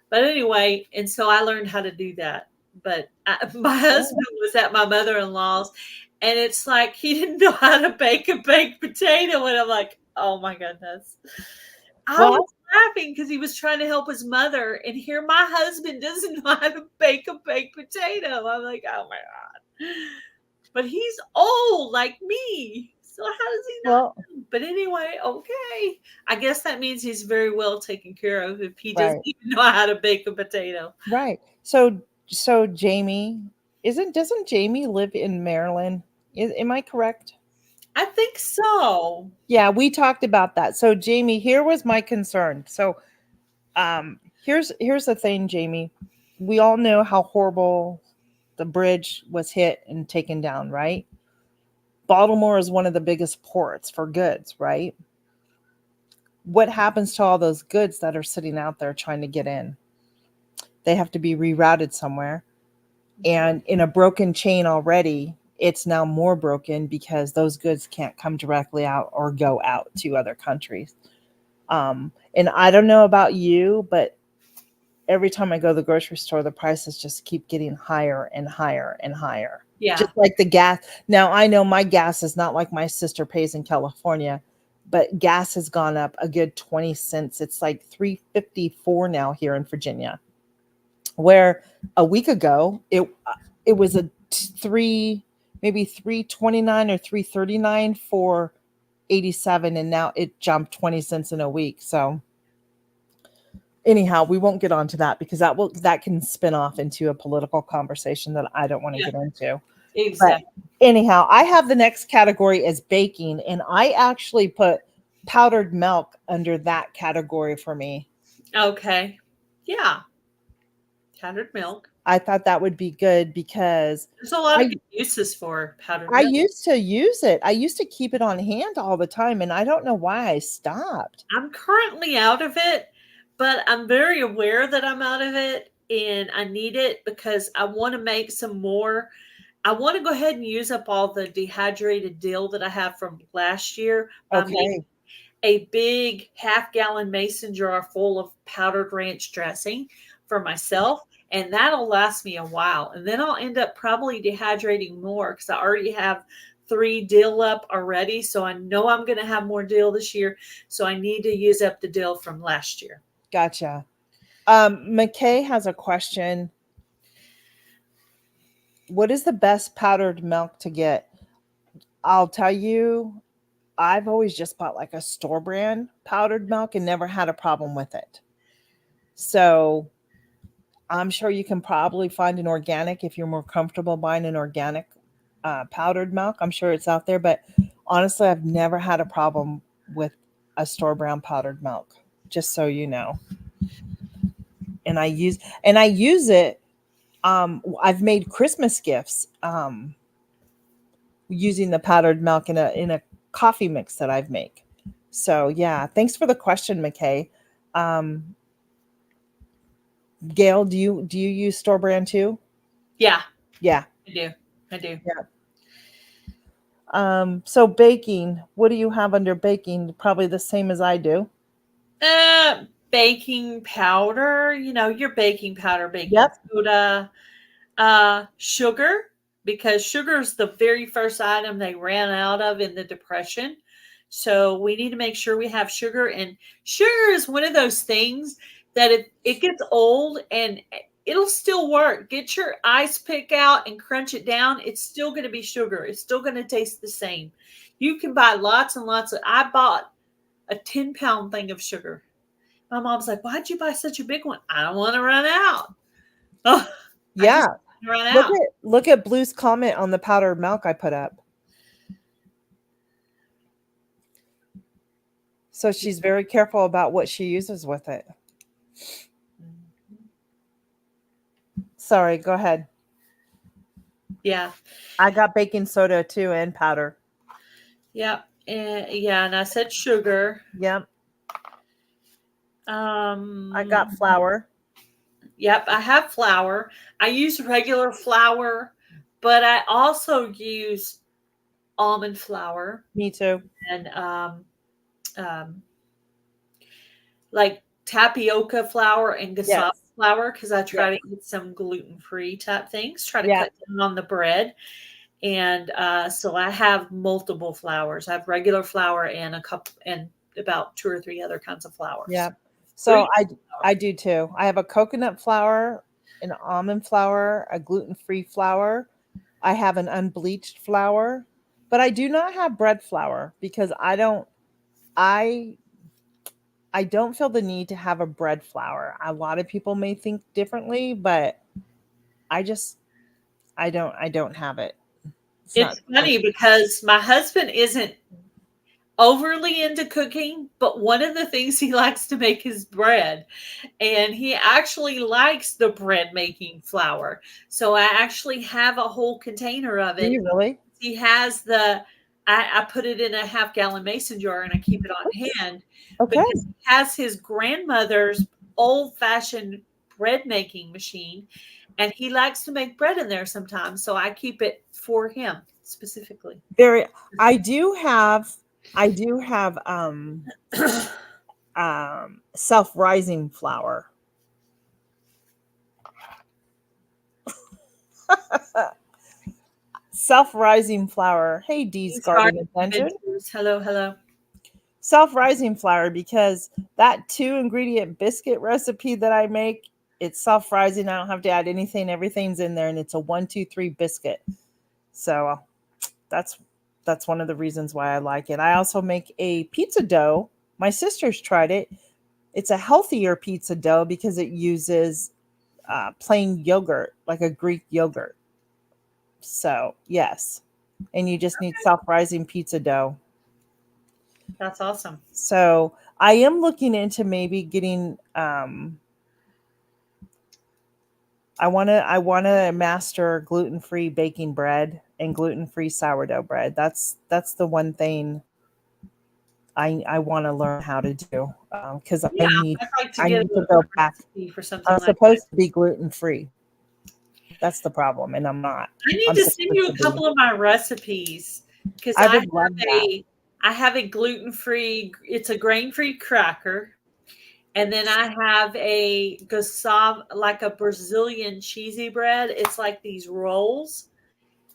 But anyway, and so I learned how to do that. But my husband was at my mother-in-law's, and it's like he didn't know how to bake a baked potato, and I'm like, oh my goodness. I was Well, laughing because he was trying to help his mother, and here my husband doesn't know how to bake a baked potato. I'm like, oh my god. But he's old like me. So how does he not well, know? But anyway, okay. I guess that means he's very well taken care of if he doesn't right, even know how to bake a potato. right. So Jamie, doesn't Jamie live in Maryland? Am I correct? I think so. Yeah, we talked about that. So Jamie, here was my concern. So here's the thing, Jamie. We all know how horrible the bridge was hit and taken down, right? Baltimore is one of the biggest ports for goods, right? What happens to all those goods that are sitting out there trying to get in? They have to be rerouted somewhere. And in a broken chain already, it's now more broken because those goods can't come directly out or go out to other countries. And I don't know about you, but every time I go to the grocery store, the prices just keep getting higher and higher and higher. Yeah. Just like the gas. Now, I know my gas is not like my sister pays in California, but gas has gone up a good 20 cents. It's like 3.54 now here in Virginia, where a week ago it was a 3, maybe 3.29 or 3.39 for 87, and now it jumped 20 cents in a week. So Anyhow, we won't get onto that because that can spin off into a political conversation that I don't want to Yeah, get into. But exactly. anyhow, I have the next category as baking, and I actually put powdered milk under that category for me. Okay. Yeah, powdered milk. I thought that would be good because There's a lot of I good uses for powdered I milk. used to use it. I used to keep it on hand all the time, and I don't know why I stopped. I'm currently out of it, but I'm very aware that I'm out of it and I need it because I want to make some more. I want to go ahead and use up all the dehydrated dill that I have from last year by making Okay, a big half-gallon mason jar full of powdered ranch dressing for myself, and that'll last me a while. And then I'll end up probably dehydrating more because I already have 3 dill up already. So I know I'm going to have more dill this year. So I need to use up the dill from last year. gotcha. McKay has a question. What is the best powdered milk to get? I'll tell you, I've always just bought like a store brand powdered milk and never had a problem with it. So I'm sure you can probably find an organic if you're more comfortable buying an organic powdered milk. I'm sure it's out there, but honestly, I've never had a problem with a store brand powdered milk. Just so you know, and I use it. I've made Christmas gifts using the powdered milk in a coffee mix that I've make. So yeah, thanks for the question, McKay. Um, Gail, do you use store brand too? Yeah, Yeah. I do. I do. Yeah. So baking, what do you have under baking? Probably the same as I do. Baking powder, your baking powder, baking Yep. soda, sugar, because sugar is the very first item they ran out of in the Depression. So we need to make sure we have sugar. And sugar is one of those things that it gets old and it'll still work. Get your ice pick out and crunch it down. It's still going to be sugar. It's still going to taste the same. You can buy lots and lots of, I bought a 10-pound thing of sugar. My mom's like, "Why'd you buy such a big one?" I don't want to run out. Oh, I just Yeah. run Look out. at look at Blue's comment on the powdered milk I put up. So she's very careful about what she uses with it. Sorry, go ahead. Yeah. I got baking soda too and powder. Yep. And yeah, and I said sugar. Yep. I got Um, flour. yep, I have flour. I use regular flour, but I also use almond flour Me too. and um like tapioca flour and cassava Yes. flour because I try Yes. to eat some gluten-free type things, try to Yeah. cut down on the bread. And so I have multiple flours. I have regular flour and a cup and about 2 or 3 other kinds of flours. Yeah. So 3 I do too. I have a coconut flour, an almond flour, a gluten-free flour. I have an unbleached flour, but I do not have bread flour because I I don't feel the need to have a bread flour. A lot of people may think differently, but I just I don't have it. It's not It's funny because my husband isn't overly into cooking, but one of the things he likes to make is bread. And he actually likes the bread making flour. So I actually have a whole container of Do it. you really? He has I put it in a half-gallon mason jar and I keep it on hand Okay. because he has his grandmother's old-fashioned bread making machine and he likes to make bread in there sometimes. So I keep it for him specifically. Very I do have self-rising flour. Self-rising flour. Hey, Dee's These garden Garden Adventure. adventures. Hello, hello. Self-rising flour because that 2 ingredient biscuit recipe that I make, it's self-rising. I don't have to add anything. Everything's in there and it's a 1, 2, 3 biscuit. So that's that's one of the reasons why I like it. I also make a pizza dough. My sister's tried it. it's a healthier pizza dough because it uses plain yogurt, like a Greek yogurt. So, yes. And you just need self rising pizza dough. That's awesome. So, I am looking into maybe getting I want to master gluten-free baking bread and gluten-free sourdough bread. That's the one thing I want to learn how to do because Yeah, I'd like to I get need to a go back. recipe for something I'm like that. supposed to be gluten-free. That's the problem, and I'm not. I need I'm to send supposed you to a be. couple of my recipes because I would love that. I have a gluten-free, it's a grain-free cracker. And then I have a gassava, like a Brazilian cheesy bread. It's like these rolls,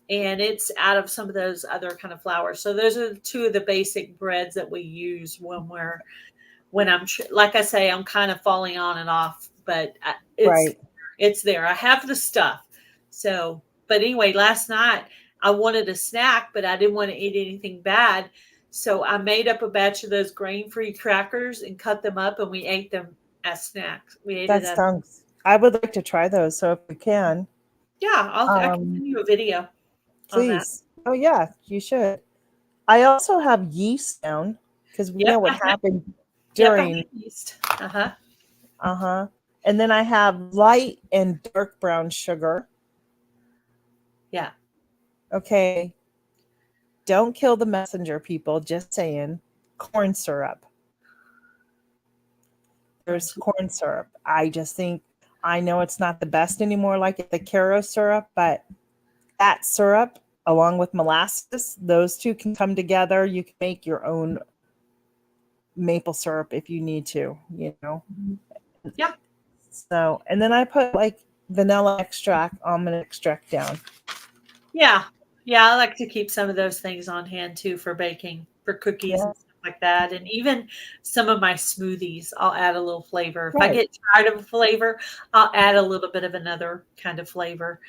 and it's out of some of those other kind of flours. So those are two of the basic breads that we use when I'm like I say, I'm kind of falling on and off, but Right. it's there. I have the stuff. So, but anyway, last night I wanted a snack, but I didn't want to eat anything bad. So I made up a batch of those grain-free crackers and cut them up, and we ate them as snacks. We ate it That as sounds. I would like to try those. So if you can, yeah. I can um, send you a video on that. please. Oh yeah, you should. I also have yeast down because we Yep, know what happened I have during. yeast. Uh huh. Uh-huh. And then I have light and dark brown sugar. Yeah. Okay. Don't kill the messenger, people. Just saying. Corn syrup. There's corn syrup. I just think I know it's not the best anymore, like the Caro syrup, but that syrup, along with molasses, those two can come together. You can make your own maple syrup if you need to, you know. Yep. So, and then I put like vanilla extract, almond extract down. Yeah. Yeah, I like to keep some of those things on hand too for baking, for cookies Yeah, and stuff like that. And even some of my smoothies, I'll add a little flavor. If I right. get tired of a flavor, I'll add a little bit of another kind of flavor.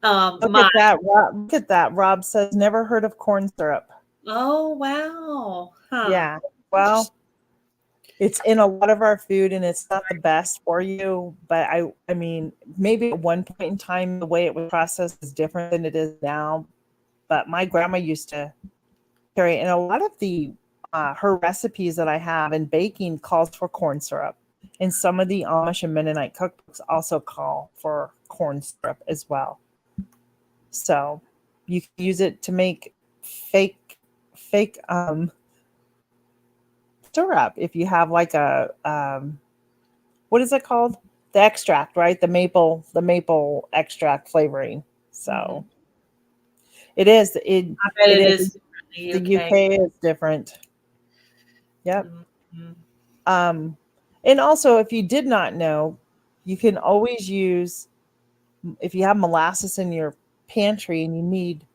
Look My at that. Look at that. Rob says, never heard of corn syrup. Oh wow. Huh. Yeah. Interesting. Well, it's in a lot of our food and it's not the best for you, but I mean, maybe at one point in time the way it was processed is different than it is now. But my grandma used to carry, and a lot of the her recipes that I have in baking calls for corn syrup. And some of the Amish and Mennonite cookbooks also call for corn syrup as well. So you can use it to make fake syrup if you have like a what is it called? The extract, right? The maple extract flavoring. Mhm. So it is it I bet it it is is different in the the UK. UK is different. Yep. Mhm. Um, and also, if you did not know, you can always use, if you have molasses in your pantry and you need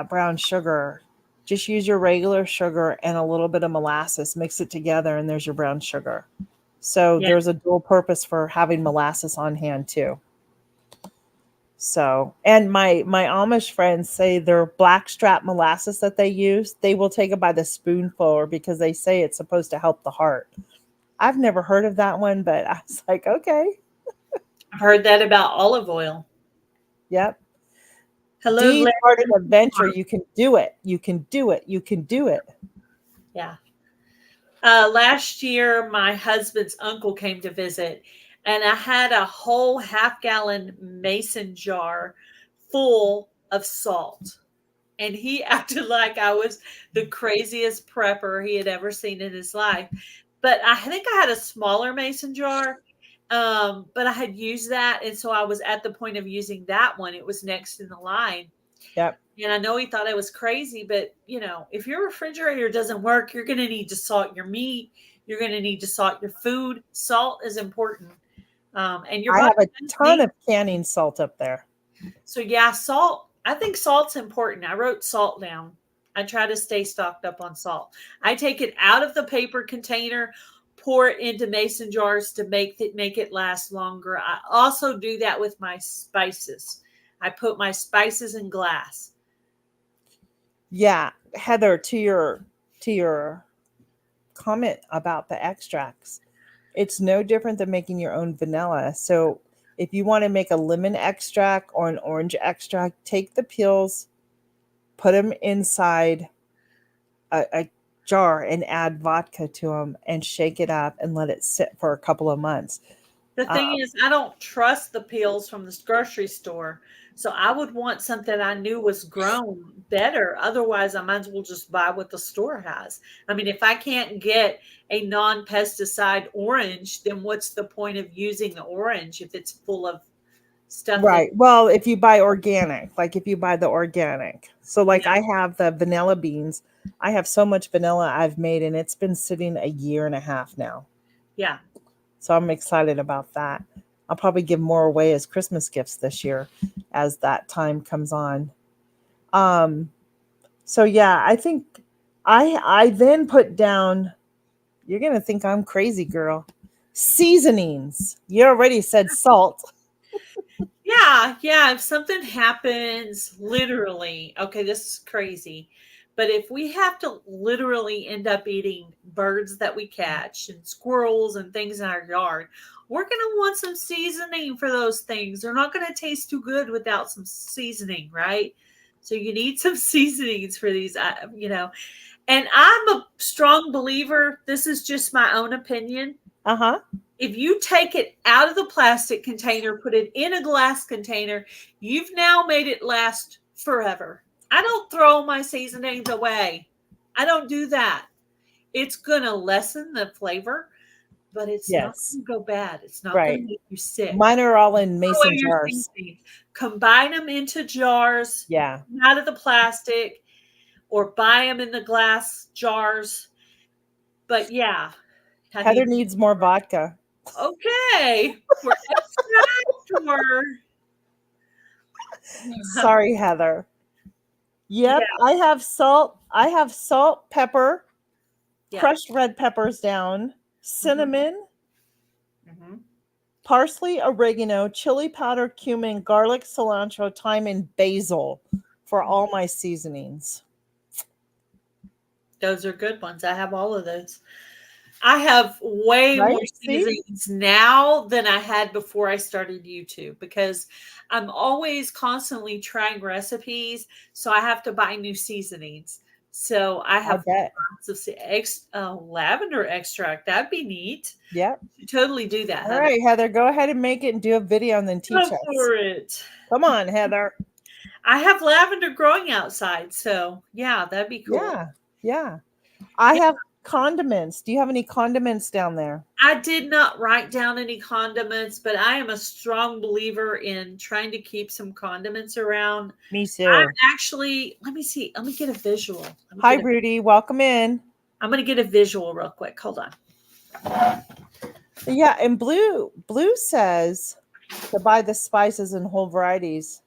brown sugar, just use your regular sugar and a little bit of molasses, mix it together, and there's your brown sugar. So Yeah. there's a dual purpose for having molasses on hand too. So, and my Amish friends say their blackstrap molasses that they use, they will take it by the spoonful, or because they say it's supposed to help the heart. I've never heard of that one, but I was like, okay, I've heard that about olive oil. yep. Hello, D Larry. started a venture. You can do it. You can do it. You can do it. Yeah. Last year, my husband's uncle came to visit, and I had a whole half-gallon mason jar full of salt. And he acted like I was the craziest prepper he had ever seen in his life. But I think I had a smaller mason jar, but I had used that, and so I was at the point of using that one. It was next in the line. Yep. And I know he thought I was crazy, but if your refrigerator doesn't work, you're going to need to salt your meat. You're going to need to salt your food. Salt is important, and your I body have a does ton need. of canning salt up there. So yeah, salt. I think salt's important. I wrote salt down. I try to stay stocked up on salt. I take it out of the paper container, pour it into mason jars to make it last longer. I also do that with my spices. I put my spices in glass. Yeah, Heather, to your comment about the extracts. It's no different than making your own vanilla. So if you want to make a lemon extract or an orange extract, take the peels, put them inside a jar and add vodka to them and shake it up and let it sit for a couple of months. The Uh, thing is, I don't trust the peels from the grocery store. So I would want something I knew was grown better. Otherwise, I might as well just buy what the store has. I mean, if I can't get a non pesticide orange, then what's the point of using the orange if it's full of stuff that, right. Well, if you buy organic, like if you buy the organic. So like yeah, I have the vanilla beans. I have so much vanilla I've made and it's been sitting a year and a half now. yeah. So I'm excited about that. I'll probably give more away as Christmas gifts this year as that time comes on. Um, so yeah, I think I then put down, you're gonna think I'm crazy, girl. Seasonings. You already said salt. Yeah, yeah. If something happens, literally, okay, this is crazy. But if we have to literally end up eating birds that we catch and squirrels and things in our yard, we're going to want some seasoning for those things. They're not going to taste too good without some seasoning, right? So you need some seasonings for these, And I'm a strong believer. This is just my own opinion. Uh-huh. If you take it out of the plastic container, put it in a glass container, you've now made it last forever. I don't throw my seasonings away. I don't do that. It's going to lessen the flavor, but it's not Yes. going to go bad. It's not going Right. to make you sick. Mine are all in Throw away mason your jars. seasonings. Combine them into jars, Yeah. out of the plastic, or buy them in the glass jars. But yeah, I Heather need. needs more vodka. Okay, for extra or Sorry, Heather. yeah, Yep, I have salt. I have salt, pepper, yeah. crushed red peppers down, Mhm, cinnamon, mhm. parsley, oregano, chili powder, cumin, garlic, cilantro, thyme, and basil for all my seasonings. Those are good ones. I have all of those. I have way more Right? See? seasonings now than I had before I started YouTube because I'm always constantly trying recipes, so I have to buy new seasonings. So I I have bet. lots of lavender extract. That'd be neat. Yep. You totally do that, All Heather. right, Heather, go ahead and make it and do a video and then teach Go us. for it. Come on, Heather. I have lavender growing outside, so yeah, that'd be cool. Yeah. Yeah. I Yeah, have condiments. Do you have any condiments down there? I did not write down any condiments, but I am a strong believer in trying to keep some condiments around. Me I too. actually, let me see. Let me get a visual. Let me Hi, get a. Rudy. Welcome in. I'm going to get a visual real quick. Hold on. Yeah, and Blue says to buy the spices in whole varieties,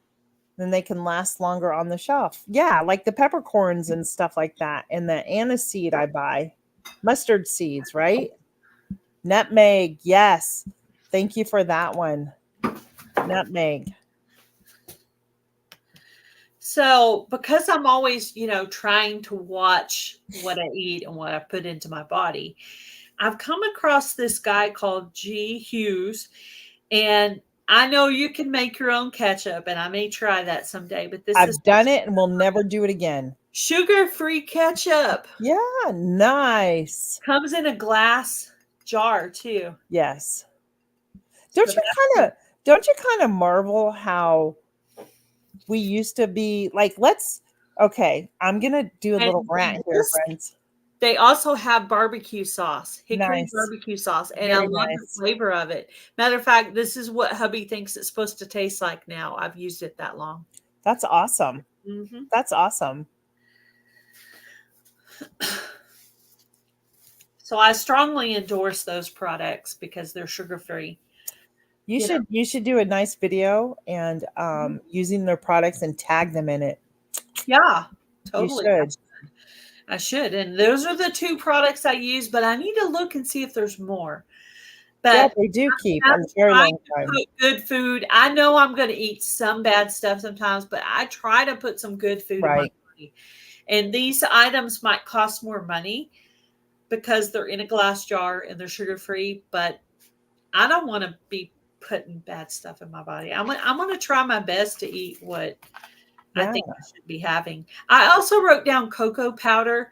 then they can last longer on the shelf. Yeah, like the peppercorns and stuff like that. And the anise seed I buy, mustard seeds, right? Nutmeg, yes. Thank you for that one. Nutmeg. So, because I'm always, trying to watch what I eat and what I put into my body, I've come across this guy called G. Hughes, and I know you can make your own ketchup, and I may try that someday, but this is I've done it and we'll never do it again. sugar-free ketchup. Yeah, nice. Comes in a glass jar too. Yes. So Don't you that's kind of don't you kind of marvel how we used to be like, let's okay, I'm gonna do a little and rant here, this, friends. they also have barbecue sauce, hickory Nice. barbecue sauce, and I Very love the nice. flavor of it. Matter of fact, this is what hubby thinks it's supposed to taste like now. I've used it that long. That's awesome. Hmm. That's awesome. So I strongly endorse those products because they're sugar free. You know, You should do a nice video and Mhm. using their products and tag them in it. Yeah, You totally. should. I should. And those are the two products I use, but I need to look and see if there's more. Yeah, But they do keep a I'm very trying long to time. put good food. I know I'm going to eat some bad stuff sometimes, but I try to put some good food in my Right. body. And these items might cost more money, because they're in a glass jar and they're sugar free, but I don't want to be putting bad stuff in my body. I'm gonna try my best to eat what I Yeah. think I should be having. I also wrote down cocoa powder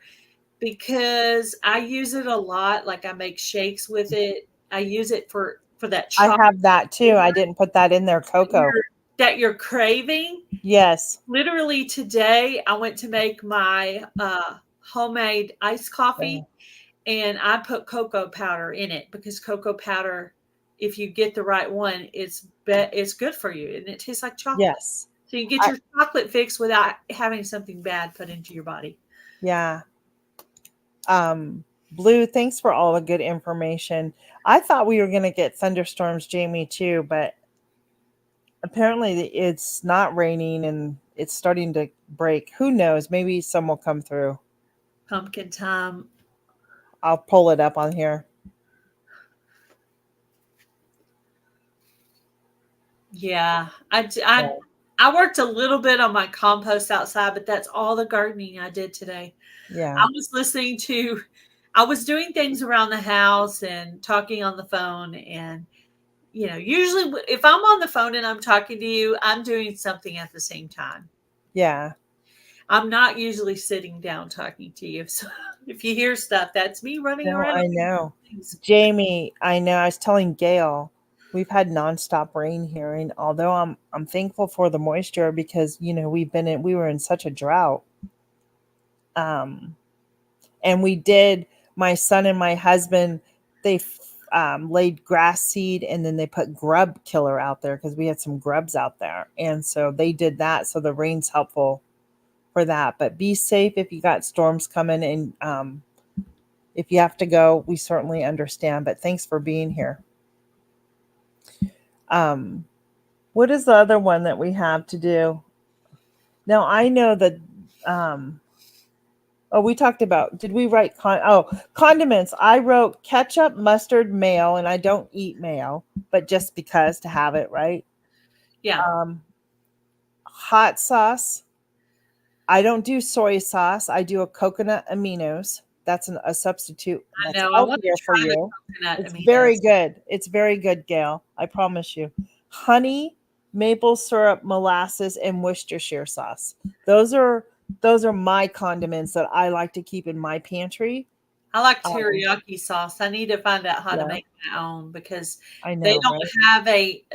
because I use it a lot. Like I make shakes with it. I use it for that I chocolate have that too. I didn't put that in there. Cocoa. that you're craving. Yes. Literally today, I went to make my homemade iced Yeah. coffee, and I put cocoa powder in it because cocoa powder, if you get the right one, it's good for you and it tastes like chocolate. Yes. So you get I, your chocolate fix without having something bad put into your body. yeah. Blue, thanks for all the good information. I thought we were going to get thunderstorms, Jamie, too, but apparently it's not raining and it's starting to break. Who knows? Maybe some will come through. Pumpkin time. I'll pull it up on here. Yeah, Yeah. I worked a little bit on my compost outside, but that's all the gardening I did today. Yeah. I was listening to, I was doing things around the house and talking on the phone. And, usually if I'm on the phone and I'm talking to you, I'm doing something at the same time. Yeah. I'm not usually sitting down talking to you. So if you hear stuff, that's me running No, around. I know. Jamie, I know. I was telling Gail, we've had nonstop rain here, and although I'm thankful for the moisture because we were in such a drought. Um, and we did. My son and my husband, they laid grass seed and then they put grub killer out there because we had some grubs out there, and so they did that. So the rain's helpful for that. But be safe if you got storms coming, and if you have to go, we certainly understand. But thanks for being here. Um, what is the other one that we have to do? Now I know that. Oh, we talked about. Did we write condiments? I wrote ketchup, mustard, mayo, and I don't eat mayo, but just because to have it right. Yeah, Um, hot sauce. I don't do soy sauce. I do a coconut aminos. That's a substitute I that's know. I want to healthier for try the you. coconut It's very aminos. good. It's very good, Gail. I promise you. Honey, maple syrup, molasses, and Worcestershire sauce. Those are those are my condiments that I like to keep in my pantry. I like Um, teriyaki sauce. I need to find out how to yeah, make my own because I know, right?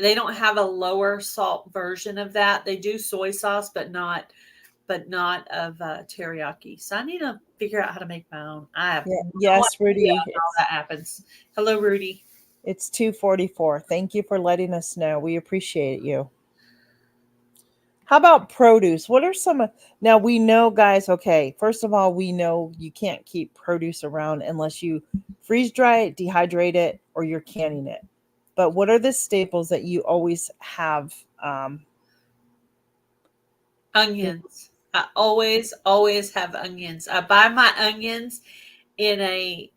they don't have a lower salt version of that. They do soy sauce, but not of teriyaki. So I need to figure out how to make my own. I have Yeah. no Yes, idea Rudy. how that happens. Hello, Rudy. It's 2:44. Thank you for letting us know. We appreciate you. How about produce? What are now we know, guys, okay, first of all, we know you can't keep produce around unless you freeze dry it, dehydrate it, or you're canning it. But what are the staples that you always have? Onions. I always have onions. I buy my onions in a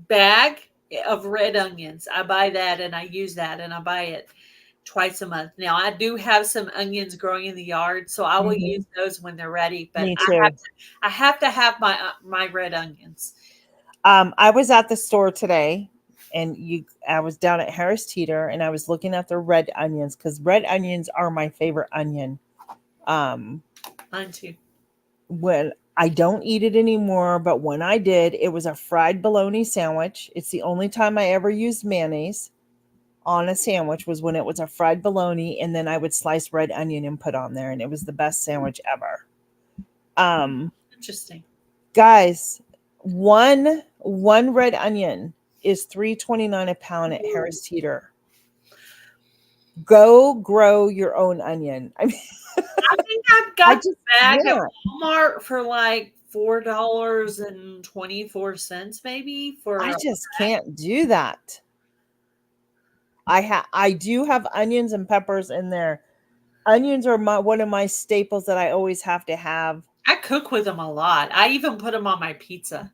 bag of red onions. I buy that and I use that and I buy it twice a month. Now I do have some onions growing in the yard, so I will Mhm. use those when they're ready. But Me too. I have to have my red onions. I was at the store today and I was down at Harris Teeter and I was looking at the red onions because red onions are my favorite onion. Um, Mine too. when I don't eat it anymore, but when I did, it was a fried bologna sandwich. It's the only time I ever used mayonnaise on a sandwich was when it was a fried bologna, and then I would slice red onion and put on there, and it was the best sandwich ever. Um, Interesting. guys, one red onion is $3.29 a pound at Harris Teeter. Go grow your own onion. I mean, I think I've I got the just bag at can't. Walmart for like $4.24, maybe for I just can't do that. I do have onions and peppers in there. Onions are one of my staples that I always have to have. I cook with them a lot. I even put them on my pizza.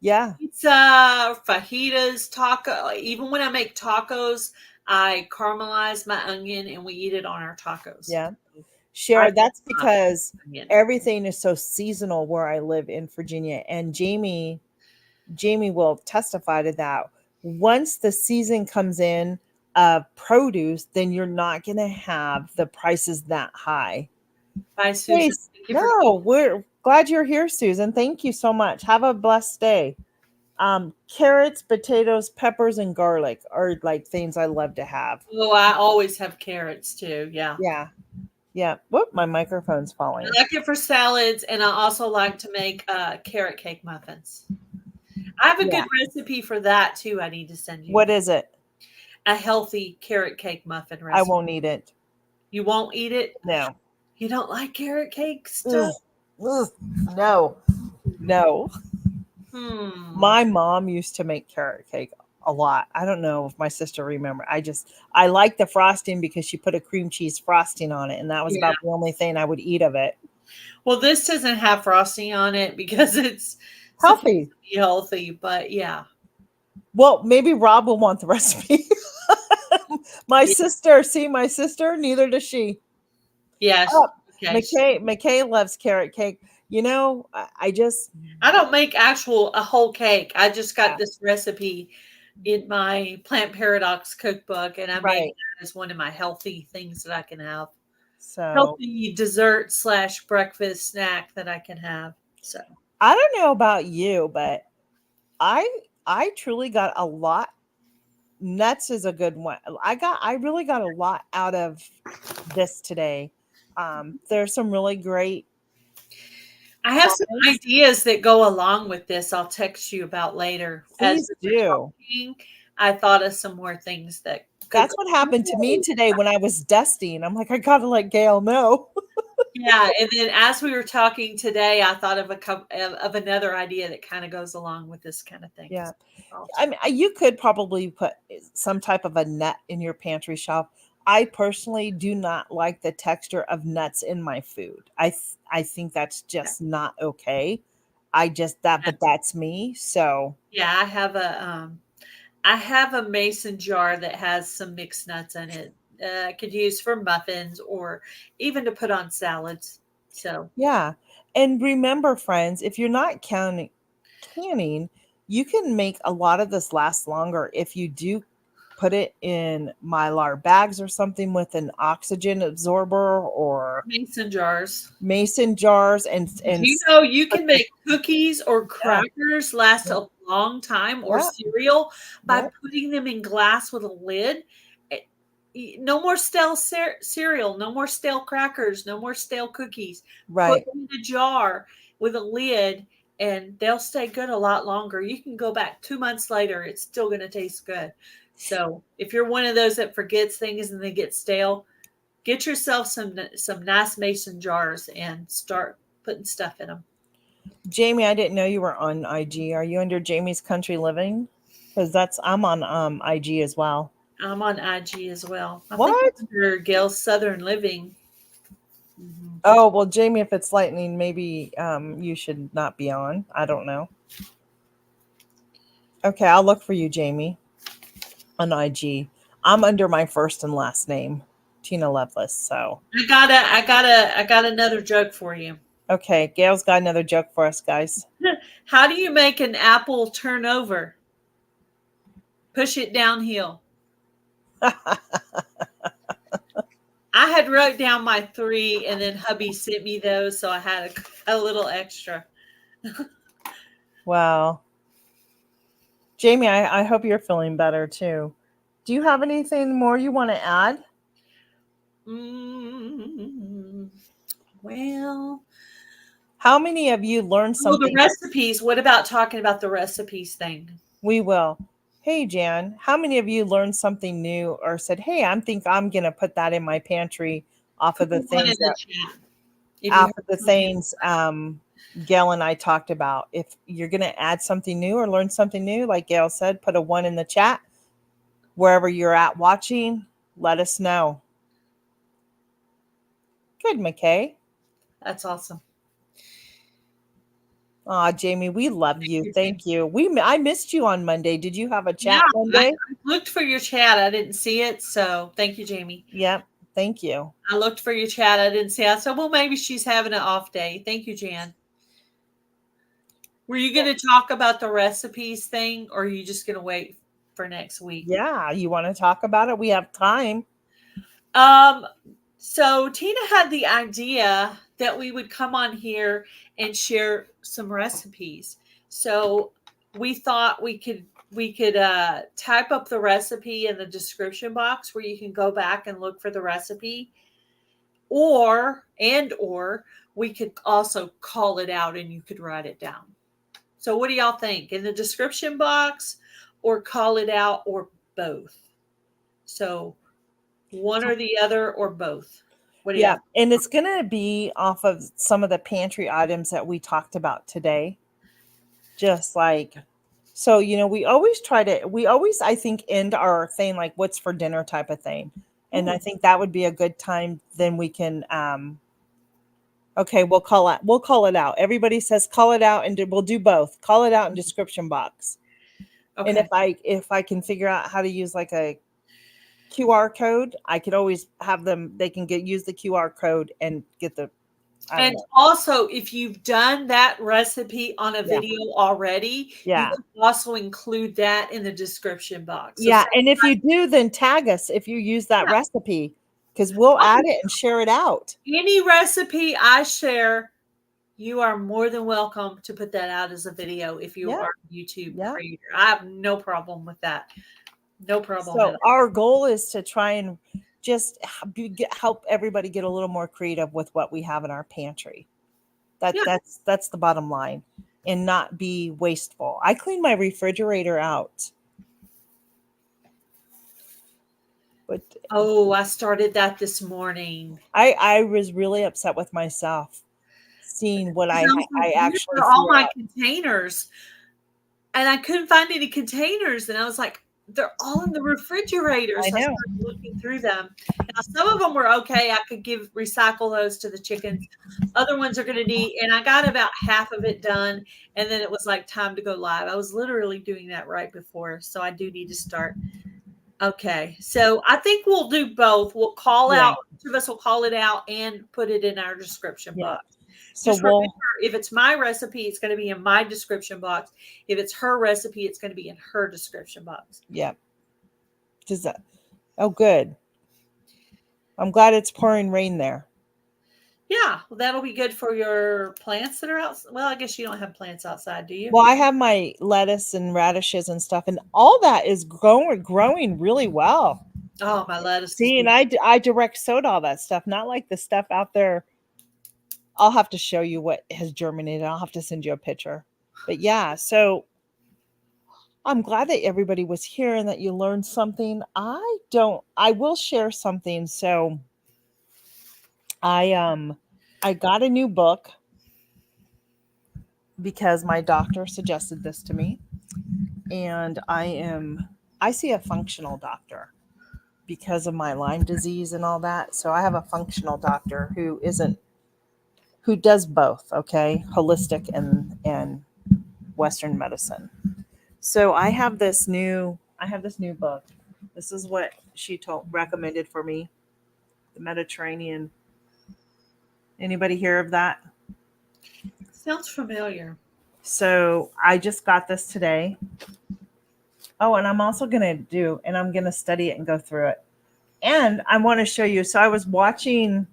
Yeah, Pizza, fajitas, taco. Even when I make tacos, I caramelize my onion and we eat it on our tacos. yeah. I Share. That's love because onion. everything is so seasonal where I live in Virginia. And Jamie, Jamie will testify to that. Once the season comes in of produce, then you're not going to have the prices that high. Bye, Hey, Susan. Thank you for no, we're glad you're here, Susan. Thank you so much. Have a blessed day. Carrots, potatoes, peppers, and garlic are like things I love to have. Oh, I always have carrots too. Yeah. Yeah. Yeah. Whoop, my microphone's falling. I like it for salads, and I also like to make carrot cake muffins. I have a Yeah. good recipe for that too. I need to send you What is it? a healthy carrot cake muffin I recipe. won't eat it. You won't eat it? No. You don't like carrot cake Ugh. stuff? Ugh. No. No. Hmm. My mom used to make carrot cake a lot. I don't know if my sister remember. I like the frosting because she put a cream cheese frosting on it, and that was Yeah. about the only thing I would eat of it. Well, this doesn't have frosting on it because it's supposed Healthy. to be healthy, but yeah. Well, maybe Rob will want the recipe. Yeah. My sister, neither does she. Yes. Oh, Okay. McKay loves carrot cake. I just, I don't make a whole cake. I just got yeah, this recipe in my Plant Paradox cookbook, and I made right. that as one of my healthy things that I can have. So Healthy dessert slash breakfast snack that I can have. So I don't know about you, but I I truly got a lot. Nuts is a good one. I really got a lot out of this today. There's some really great I have some comments. ideas that go along with this. I'll text you about later. As Please we were do. talking, I thought of some more things that could That's go. what happened to me today when I was dusting. I'm like, I gotta let Gail know. Yeah, and then as we were talking today, I thought of a couple of another idea that kind of goes along with this kind of thing. Yeah. I'll I mean, you could probably put some type of a nut in your pantry shelf. I personally do not like the texture of nuts in my food. I think that's yeah, just not okay. I just that, but that's me. So yeah, I have a mason jar that has some mixed nuts in it. I could use for muffins or even to put on salads. So yeah, and remember, friends, if you're not canning, you can make a lot of this last longer if you do put it in mylar bags or something with an oxygen absorber or mason jars. mason jars and You know, you put can the make cookies or yeah, crackers last yeah, a long time or yeah, cereal by yeah, putting them in glass with a lid. Eh, No more stale cereal, no more stale crackers, no more stale cookies. Put right. them in a jar with a lid and they'll stay good a lot longer. You can go back 2 months later, it's still going to taste good. So if you're one of those that forgets things and they get stale, get yourself some nice mason jars and start putting stuff in them. Jamie, I didn't know you were on IG. Are you under Jamie's Country Living? Because that's I'm on IG as well. I'm on IG as well. I think I'm What? under Gail's Southern Living. Mhm. Oh well, Jamie, if it's lightning, maybe you should not be on. I don't know. Okay, I'll look for you, Jamie, on IG. I'm under my first and last name, Tina Lovelace. So I got another joke for you. okay, Gail's got another joke for us, guys. How do you make an apple turn over? Push it downhill. I had wrote down my three, and then hubby sent me those, so I had a little extra. Wow. Jamie, I hope you're feeling better too. Do you have anything more you want to add? Mm, well, How many of you learned oh, the something? recipes. What about talking about the recipes thing? We will. Hey, Jan, how many of you learned something new or said, "Hey, I'm going to put that in my pantry off of Put the one in things the that chat if you off heard of the something. things Gail and I talked about. If you're going to add something new or learn something new, like Gail said, put a one in the chat. Wherever you're at watching, let us know. Good, McKay. That's awesome. Aw, Jamie, we love Thank you. you, Jamie. Thank you. I missed you on Monday. Did you have a Yeah, chat I Monday? looked for your chat. I didn't see it, so thank you, Jamie. Yep. Thank you. I looked for your chat. I didn't see it. I said, well, maybe she's having an off day. Thank you, Jan. Were you going to talk about the recipes thing, or are you just going to wait for next week? Yeah, you want to talk about it? We have time. Um, so Tina had the idea that we would come on here and share some recipes. So we thought we could type up the recipe in the description box where you can go back and look for the recipe, or we could also call it out and you could write it down. So what do y'all think? In the description box, or call it out, or both? So one or the other, or both? What do Yeah, y'all? and it's going to be off of some of the pantry items that we talked about today. Just like, so, we always, I think, end our thing like what's for dinner type of thing. And I Ooh. think that would be a good time. Then we can, okay, we'll call it out. Everybody says call it out, and we'll do both. Call it out in description box. And Okay. if I can figure out how to use like a QR code, I could always have them, they can use the QR code and get the, I don't And know. also, if you've done that recipe on a Yeah. video already, you Yeah. can also include that in the description box. So, Yeah. And if you do, then tag us if you use that yeah, recipe, because we'll add it and share it out. any recipe I share, you are more than welcome to put that out as a video if you Yeah. are a YouTube Yeah. creator. I have no problem with that. No problem at So all. our goal is to try and just help everybody get a little more creative with what we have in our pantry. Yeah. That's the bottom line, and not be wasteful. I clean my refrigerator out, but Oh, I started that this morning. I was really upset with myself seeing what Because I was like, I where actually are all threw my out. containers? And I couldn't find any containers. And I was like, they're all in the refrigerator. I So I know. started looking through them. Now, some of them were okay. I could recycle those to the chickens. Other ones are going to need, and I got about half of it done. And then it was like time to go live. I was literally doing that right before. So I do need to start. Okay. So I think we'll do both. We'll call Yeah, out, each of us will call it out and put it in our description yeah. box. So Just remember, we'll if it's my recipe, it's going to be in my description box. If it's her recipe, it's going to be in her description box. yeah. Does that? Oh, good. I'm glad it's pouring rain there. Yeah, well, that'll be good for your plants that are out. Well, I guess you don't have plants outside, do you? Well, I have my lettuce and radishes and stuff, and all that is growing really well. Oh, my lettuce is See, and doing. I direct sowed all that stuff, not like the stuff out there. I'll have to show you what has germinated. I'll have to send you a picture. But yeah, so I'm glad that everybody was here and that you learned something. I will share something. So I got a new book because my doctor suggested this to me. And I see a functional doctor because of my Lyme disease and all that. So I have a functional doctor who does both, okay? Holistic and Western medicine. So I have this new book. This is what she recommended for me. The Mediterranean. Anybody hear of that? Sounds familiar. So I just got this today. Oh, and I'm also I'm gonna study it and go through it. And I want to show you. So I was watching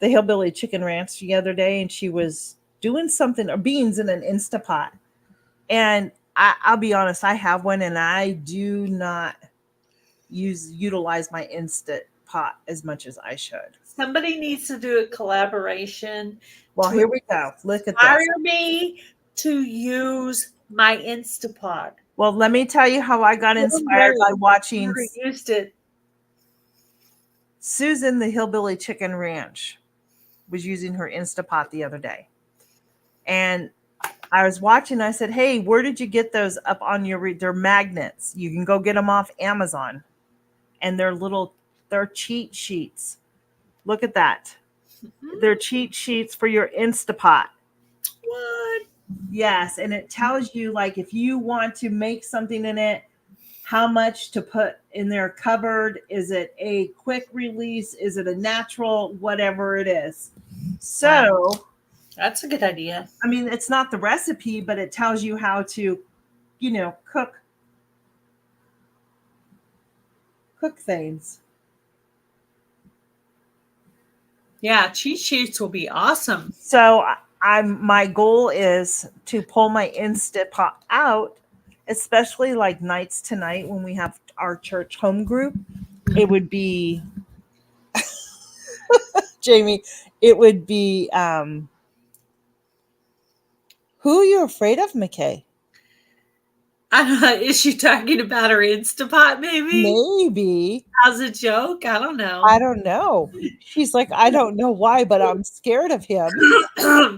the Hillbilly Chicken Ranch the other day, and she was doing something or beans in an Instapot. And I'll be honest, I have one, and I do not utilize my Instant Pot as much as I should. Somebody needs to do a collaboration Well, to here we go. Look at this. inspire me to use my Instapot. Well, let me tell you how I got inspired by watching Never used it. Susan the Hillbilly Chicken Ranch was using her Instapot the other day. And I was watching, I said, "Hey, where did you get those up on they're magnets. You can go get them off Amazon. And they're cheat sheets. Look at that. They're cheat sheets for your Instapot." What? Yes, and it tells you like if you want to make something in it, how much to put in their cupboard. Is it a quick release? Is it a natural? Whatever it is. So Wow. That's a good idea. I mean, it's not the recipe, but it tells you how to, cook things. Yeah, cheat sheets will be awesome. So my goal is to pull my Instapot out, especially like nights tonight when we have our church home group. It would be Jamie, it would be who are you afraid of, McKay? I don't know. Is she talking about her Instapot? Maybe Maybe. as a joke. I don't know. I don't know. She's like, I don't know why, but I'm scared of him.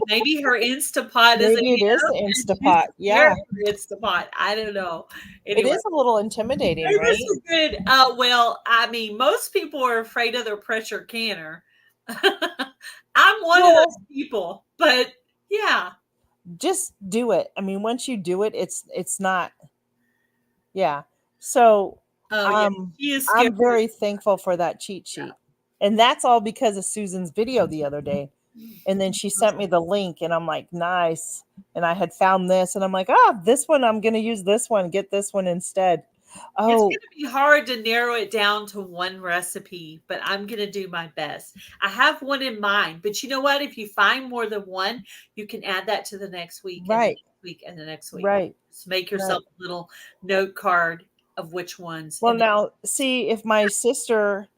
Maybe her Instapot is a Maybe it is him the and she's Instapot. scared Yeah. of her Instapot. I don't know. It Anyway, is a little intimidating, this right? is good. Well, I mean, most people are afraid of their pressure canner. I'm one of those Well, people, but yeah. just do it. I mean, once you do it, it's not. Yeah. So Oh yeah, um she is scared. I'm very thankful for that cheat sheet. And that's all because of Susan's video the other day. And then she sent me the link and I'm like, nice. And I had found this and I'm like, this one, I'm going to use this one, get this one instead. It's Oh, going to be hard to narrow it down to one recipe, but I'm going to do my best. I have one in mind, but you know what? If you find more than one, you can add that to the next week and the right, next week and the next week. right, Just make right. yourself a little note card of which ones. Well, And then, now see if my sister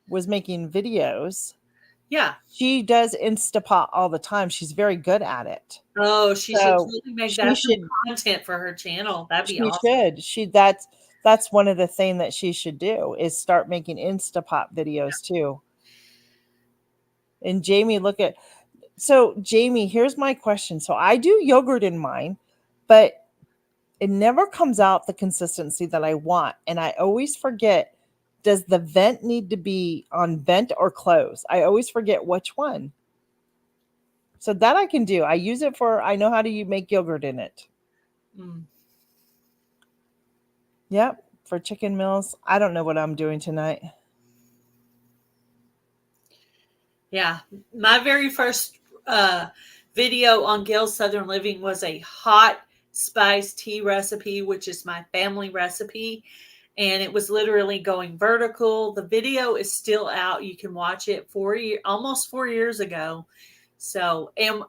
was making videos, yeah. she does Instapot all the time. She's very good at it. Oh, she should So totally make she that some should content for her channel. That'd be she awesome. should. That's one of the things that she should do is start making Instapot videos too. And Jamie, Jamie, here's my question. So I do yogurt in mine, but it never comes out the consistency that I want. And I always forget, does the vent need to be on vent or close? I always forget which one. So that I can do. I know how to make yogurt in it. Mm. Yep. For chicken meals. I don't know what I'm doing tonight. Yeah, my very first video on Gail's Southern Living was a hot spice tea recipe, which is my family recipe. And it was literally going vertical. The video is still out. You can watch it almost 4 years ago. So, and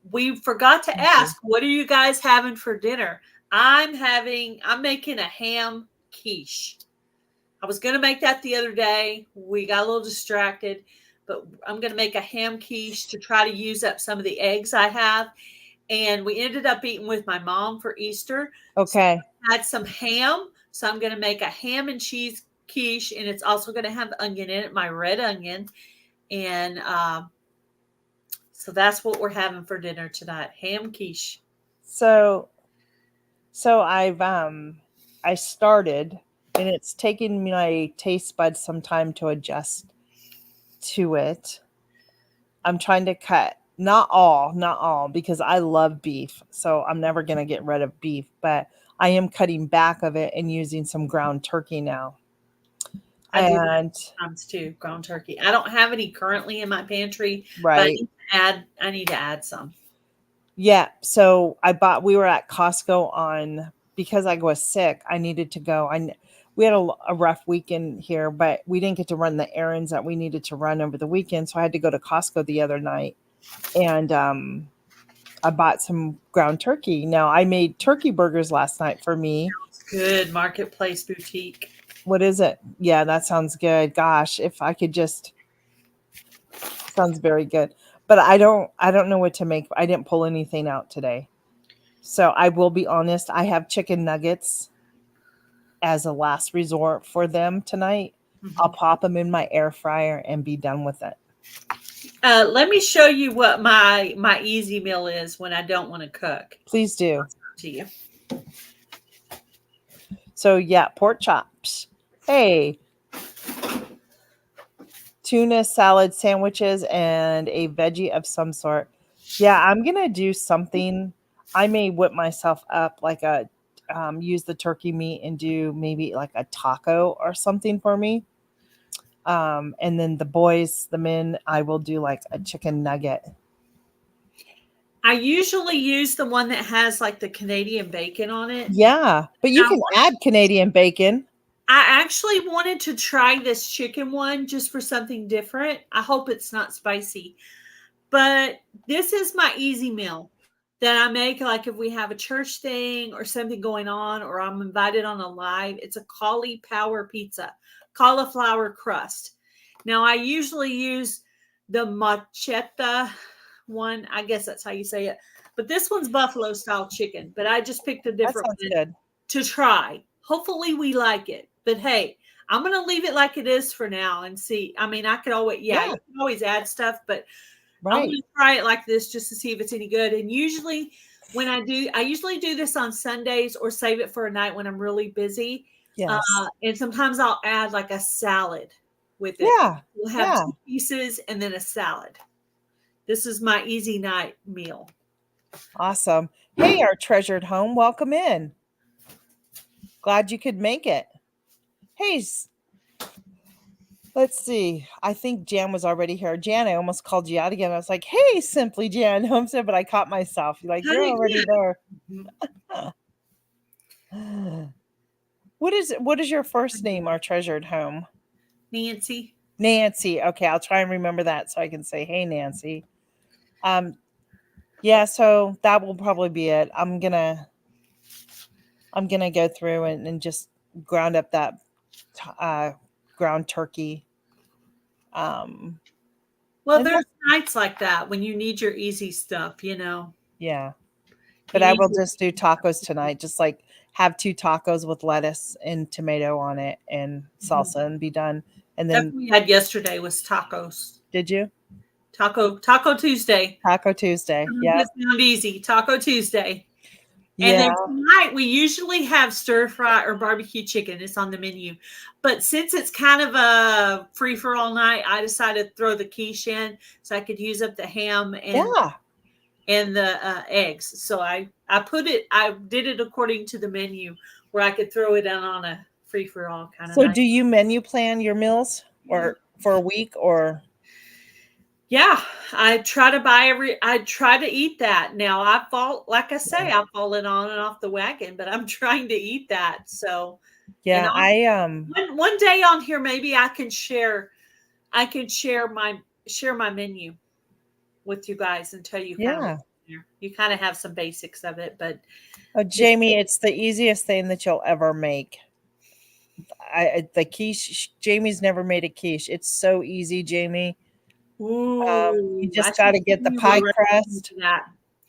we forgot to ask, what are you guys having for dinner? I'm making a ham quiche. I was going to make that the other day. We got a little distracted, but I'm going to make a ham quiche to try to use up some of the eggs I have. And we ended up eating with my mom for Easter. So Okay. I had some ham. So I'm going to make a ham and cheese quiche, and it's also going to have onion in it, my red onion. And so that's what we're having for dinner tonight, ham quiche. So I started and it's taken my taste buds some time to adjust to it. I'm trying to cut not all because I love beef. So I'm never going to get rid of beef, but I am cutting back of it and using some ground turkey now. I do And sometimes too, ground turkey. I don't have any currently in my pantry, but right. I need to add some. Yeah. So we were at Costco because I was sick. I needed to go. We had a rough weekend here, but we didn't get to run the errands that we needed to run over the weekend. So I had to go to Costco the other night and, I bought some ground turkey. Now I made turkey burgers last night for me. It's good. Marketplace Boutique. What is it? Yeah, that sounds good. Gosh, if I could just sounds very good. But I don't know what to make. I didn't pull anything out today. So I will be honest, I have chicken nuggets as a last resort for them tonight. I'll pop them in my air fryer and be done with it. Let me show you what my easy meal is when I don't want to cook. Please do. To you. So yeah, pork chops. Hey, tuna salad sandwiches and a veggie of some sort. Yeah, I'm gonna do something. I may whip myself up like use the turkey meat and do maybe like a taco or something for me. And then the men, I will do like a chicken nugget. I usually use the one that has like the Canadian bacon on it. Yeah, but you Now, can add Canadian bacon. I actually wanted to try this chicken one just for something different. I hope it's not spicy. But this is my easy meal that I make, like if we have a church thing or something going on, or I'm invited on a live. It's a cauliflower pizza, cauliflower crust. Now I usually use the machetta one. I guess that's how you say it. But this one's buffalo style chicken. But I just picked a That different sounds one good. to try. Hopefully we like it. But hey, I'm gonna leave it like it is for now and see. I mean, I could always, yeah, Yeah, you can always add stuff, but I'm right. gonna try it like this just to see if it's any good. And usually when I usually do this on Sundays or save it for a night when I'm really busy. Yes. And sometimes I'll add like a salad with it. Yeah. We'll have Yeah. 2 pieces and then a salad. This is my easy night meal. Awesome. Hey, our treasured home, welcome in. Glad you could make it. Hey, let's see. I think Jan was already here. Jan, I almost called you out again. I was like, "Hey, Simply Jan," Homestead, but I caught myself. You're like, "You're Honey, already yeah. there." What is your first name, our treasured home? Nancy. Nancy. Okay, I'll try and remember that so I can say, "Hey, Nancy." Um, yeah, so that will probably be it. I'm gonna go through and just ground up that uh, ground turkey. Um, Well, and there's that's, nights like that when you need your easy stuff, you know. yeah, but You I need will just do tacos tonight. Just like have 2 tacos with lettuce and tomato on it and Mhm. salsa and be done. And That's then, what we had yesterday was tacos. did you Taco Tuesday. Taco Tuesday? Yep. It sound easy. Taco Tuesday. And Yeah. then tonight we usually have stir fry or barbecue chicken. It's on the menu. But since it's kind of a free for all night, I decided to throw the quiche in so I could use up the ham Yeah. and the eggs. So I did it according to the menu where I could throw it in on a free for all kind of So night. do you menu plan your meals or for a week or Yeah, I try to eat that. Now I fall, like I say, I've fallen on and off the wagon, but I'm trying to eat that. So, and yeah, one day on here, maybe I can share my menu with you guys and tell you kind of yeah. what's in there. You kind of have some basics of it, but Oh, it's, Jamie, it's the easiest thing that you'll ever make. The quiche. Jamie's never made a quiche. It's so easy, Jamie. You ooh, I just got should to get send the you a pie recipe crust. for that.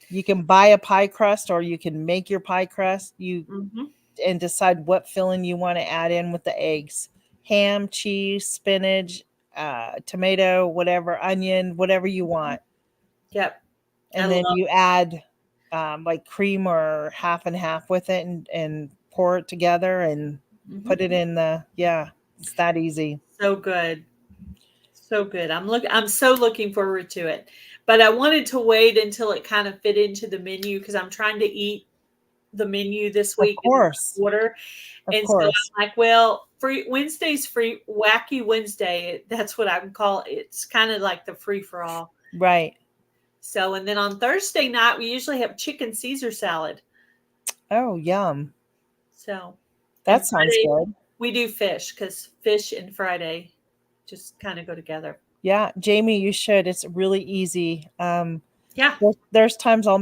You can buy a pie crust, or you can make your pie crust. You Hmm. and decide what filling you want to add in with the eggs: ham, cheese, spinach, tomato, whatever, onion, whatever you want. Yep, I And then love. you add like cream or half and half with it, and pour it together and put Mhm. it in the, yeah, it's that easy. So good. So good. I'm so looking forward to it. But I wanted to wait until it kind of fit into the menu because I'm trying to eat the menu this Of week in course. order. Of And so course. I'm like, well, free Wednesday's free wacky Wednesday. That's what I would call it. It's kind of like the free for all. Right. So and then on Thursday night we usually have chicken Caesar salad. Oh, yum. So That and sounds Friday good. we do fish because fish and Friday just kind of go together. Yeah, Jamie, you should. It's really easy. Yeah. There's times I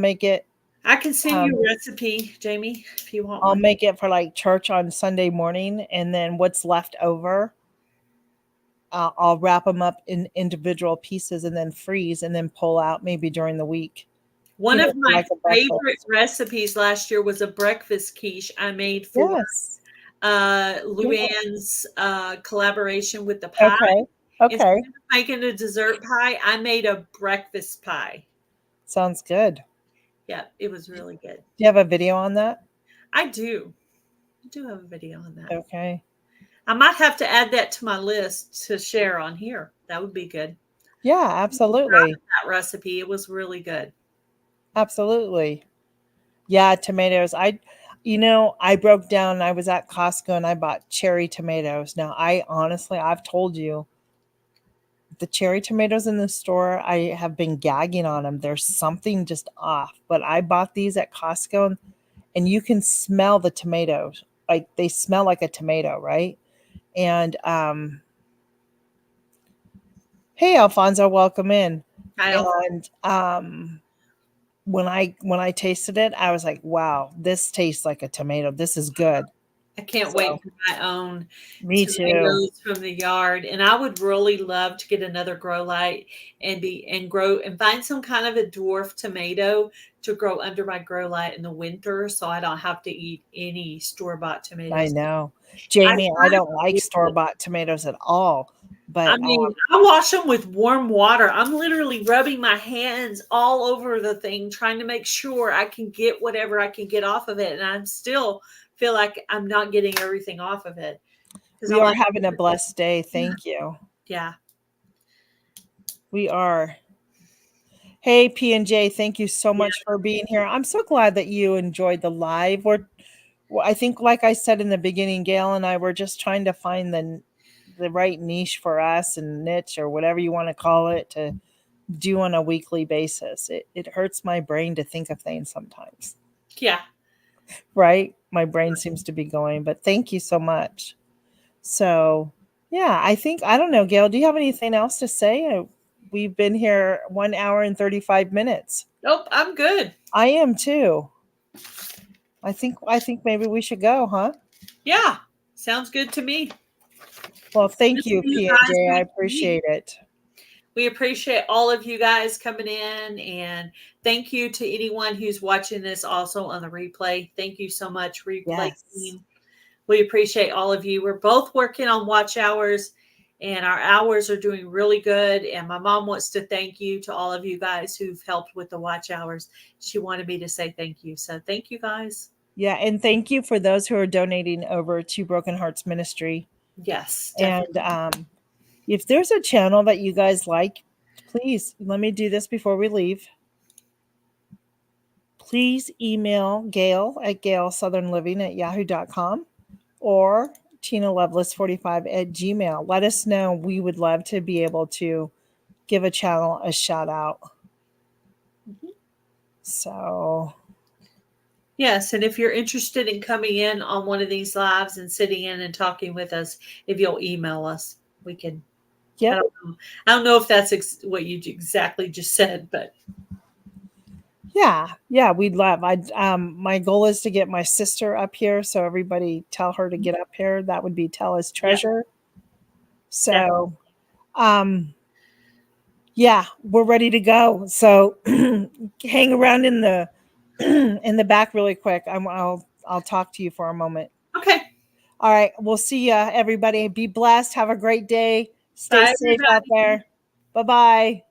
can send you um, a recipe, Jamie, if you want I'll one. make it for like church on Sunday morning, and then what's left over, I'll wrap them up in individual pieces and then freeze and then pull out maybe during the week, One of for my like a favorite breakfast. recipes last year was a breakfast quiche I made for Yes. Yeah. Luann's collaboration with the pie. Okay. Instead Okay. of making a dessert pie, I made a breakfast pie. Sounds good. Yeah, it was really good. Do you have a video on that? I do. I do have a video on that. Okay. I might have to add that to my list to share on here. That would be good. Yeah, I'm proud absolutely. of that recipe. It was really good. Absolutely. Yeah, tomatoes. I broke down. I was at Costco and I bought cherry tomatoes. Now, I've told you, the cherry tomatoes in the store, I have been gagging on them. There's something just off. But I bought these at Costco, and you can smell the tomatoes. Like they smell like a tomato, right? And hey, Alfonso, welcome in. Kyle, And when I tasted it, I was like, wow, this tastes like a tomato. This is good. I can't wait So for my own me too. tomatoes from the yard. And I would really love to get another grow light and grow and find some kind of a dwarf tomato to grow under my grow light in the winter so I don't have to eat any store-bought I tomatoes. know. I Jamie, I tried don't like to do it. store-bought tomatoes at all. I But mean, I wash them with warm water. I'm literally rubbing my hands all over the thing, trying to make sure I can get whatever I can get off of it. And I still feel like I'm not getting everything off of it because we I'm are like, having a blessed day. Thank you. yeah, We are. Hey, P&J, thank you so yeah, much for being here. I'm so glad that you enjoyed the live. I think, like I said in the beginning, Gail and I were just trying to find the right niche for us and niche or whatever you want to call it to do on a weekly basis. It hurts my brain to think of things sometimes, yeah. right? My brain seems to be going, but thank you so much. So, yeah, I think, I don't know, Gail, do you have anything else to say? We've been here 1 hour and 35 minutes. Nope, I'm good. I am too. I think maybe we should go, huh? Yeah, sounds good to me. Well, thank Just you, you P and guys J. I next week. appreciate it. We appreciate all of you guys coming in, and thank you to anyone who's watching this also on the replay. Thank you so much, replay Yes. team. We appreciate all of you. We're both working on watch hours, and our hours are doing really good. And my mom wants to thank you to all of you guys who've helped with the watch hours. She wanted me to say thank you. So thank you guys. Yeah, and thank you for those who are donating over to Broken Hearts Ministry. Yes, definitely. And if there's a channel that you guys like, please let me do this before we leave. Please email Gail at gailsouthernliving@yahoo.com or Tina Lovelace 45 at Gmail. Let us know. We would love to be able to give a channel a shout out. Mhm. So Yes, and if you're interested in coming in on one of these lives and sitting in and talking with us, if you'll email us, we can. I yep. don't know. I don't know if that's what you exactly just said, but Yeah, we'd love. I My goal is to get my sister up here, so everybody tell her to get up here. That would be Tella's yeah, treasure. definitely. So, um, yeah, we're ready to go. So, hang around in the in the back really quick. I'll talk to you for a moment. Okay. All right, we'll see ya, everybody. Be blessed. Have a great day. Stay Bye, safe out everybody. there. Bye bye.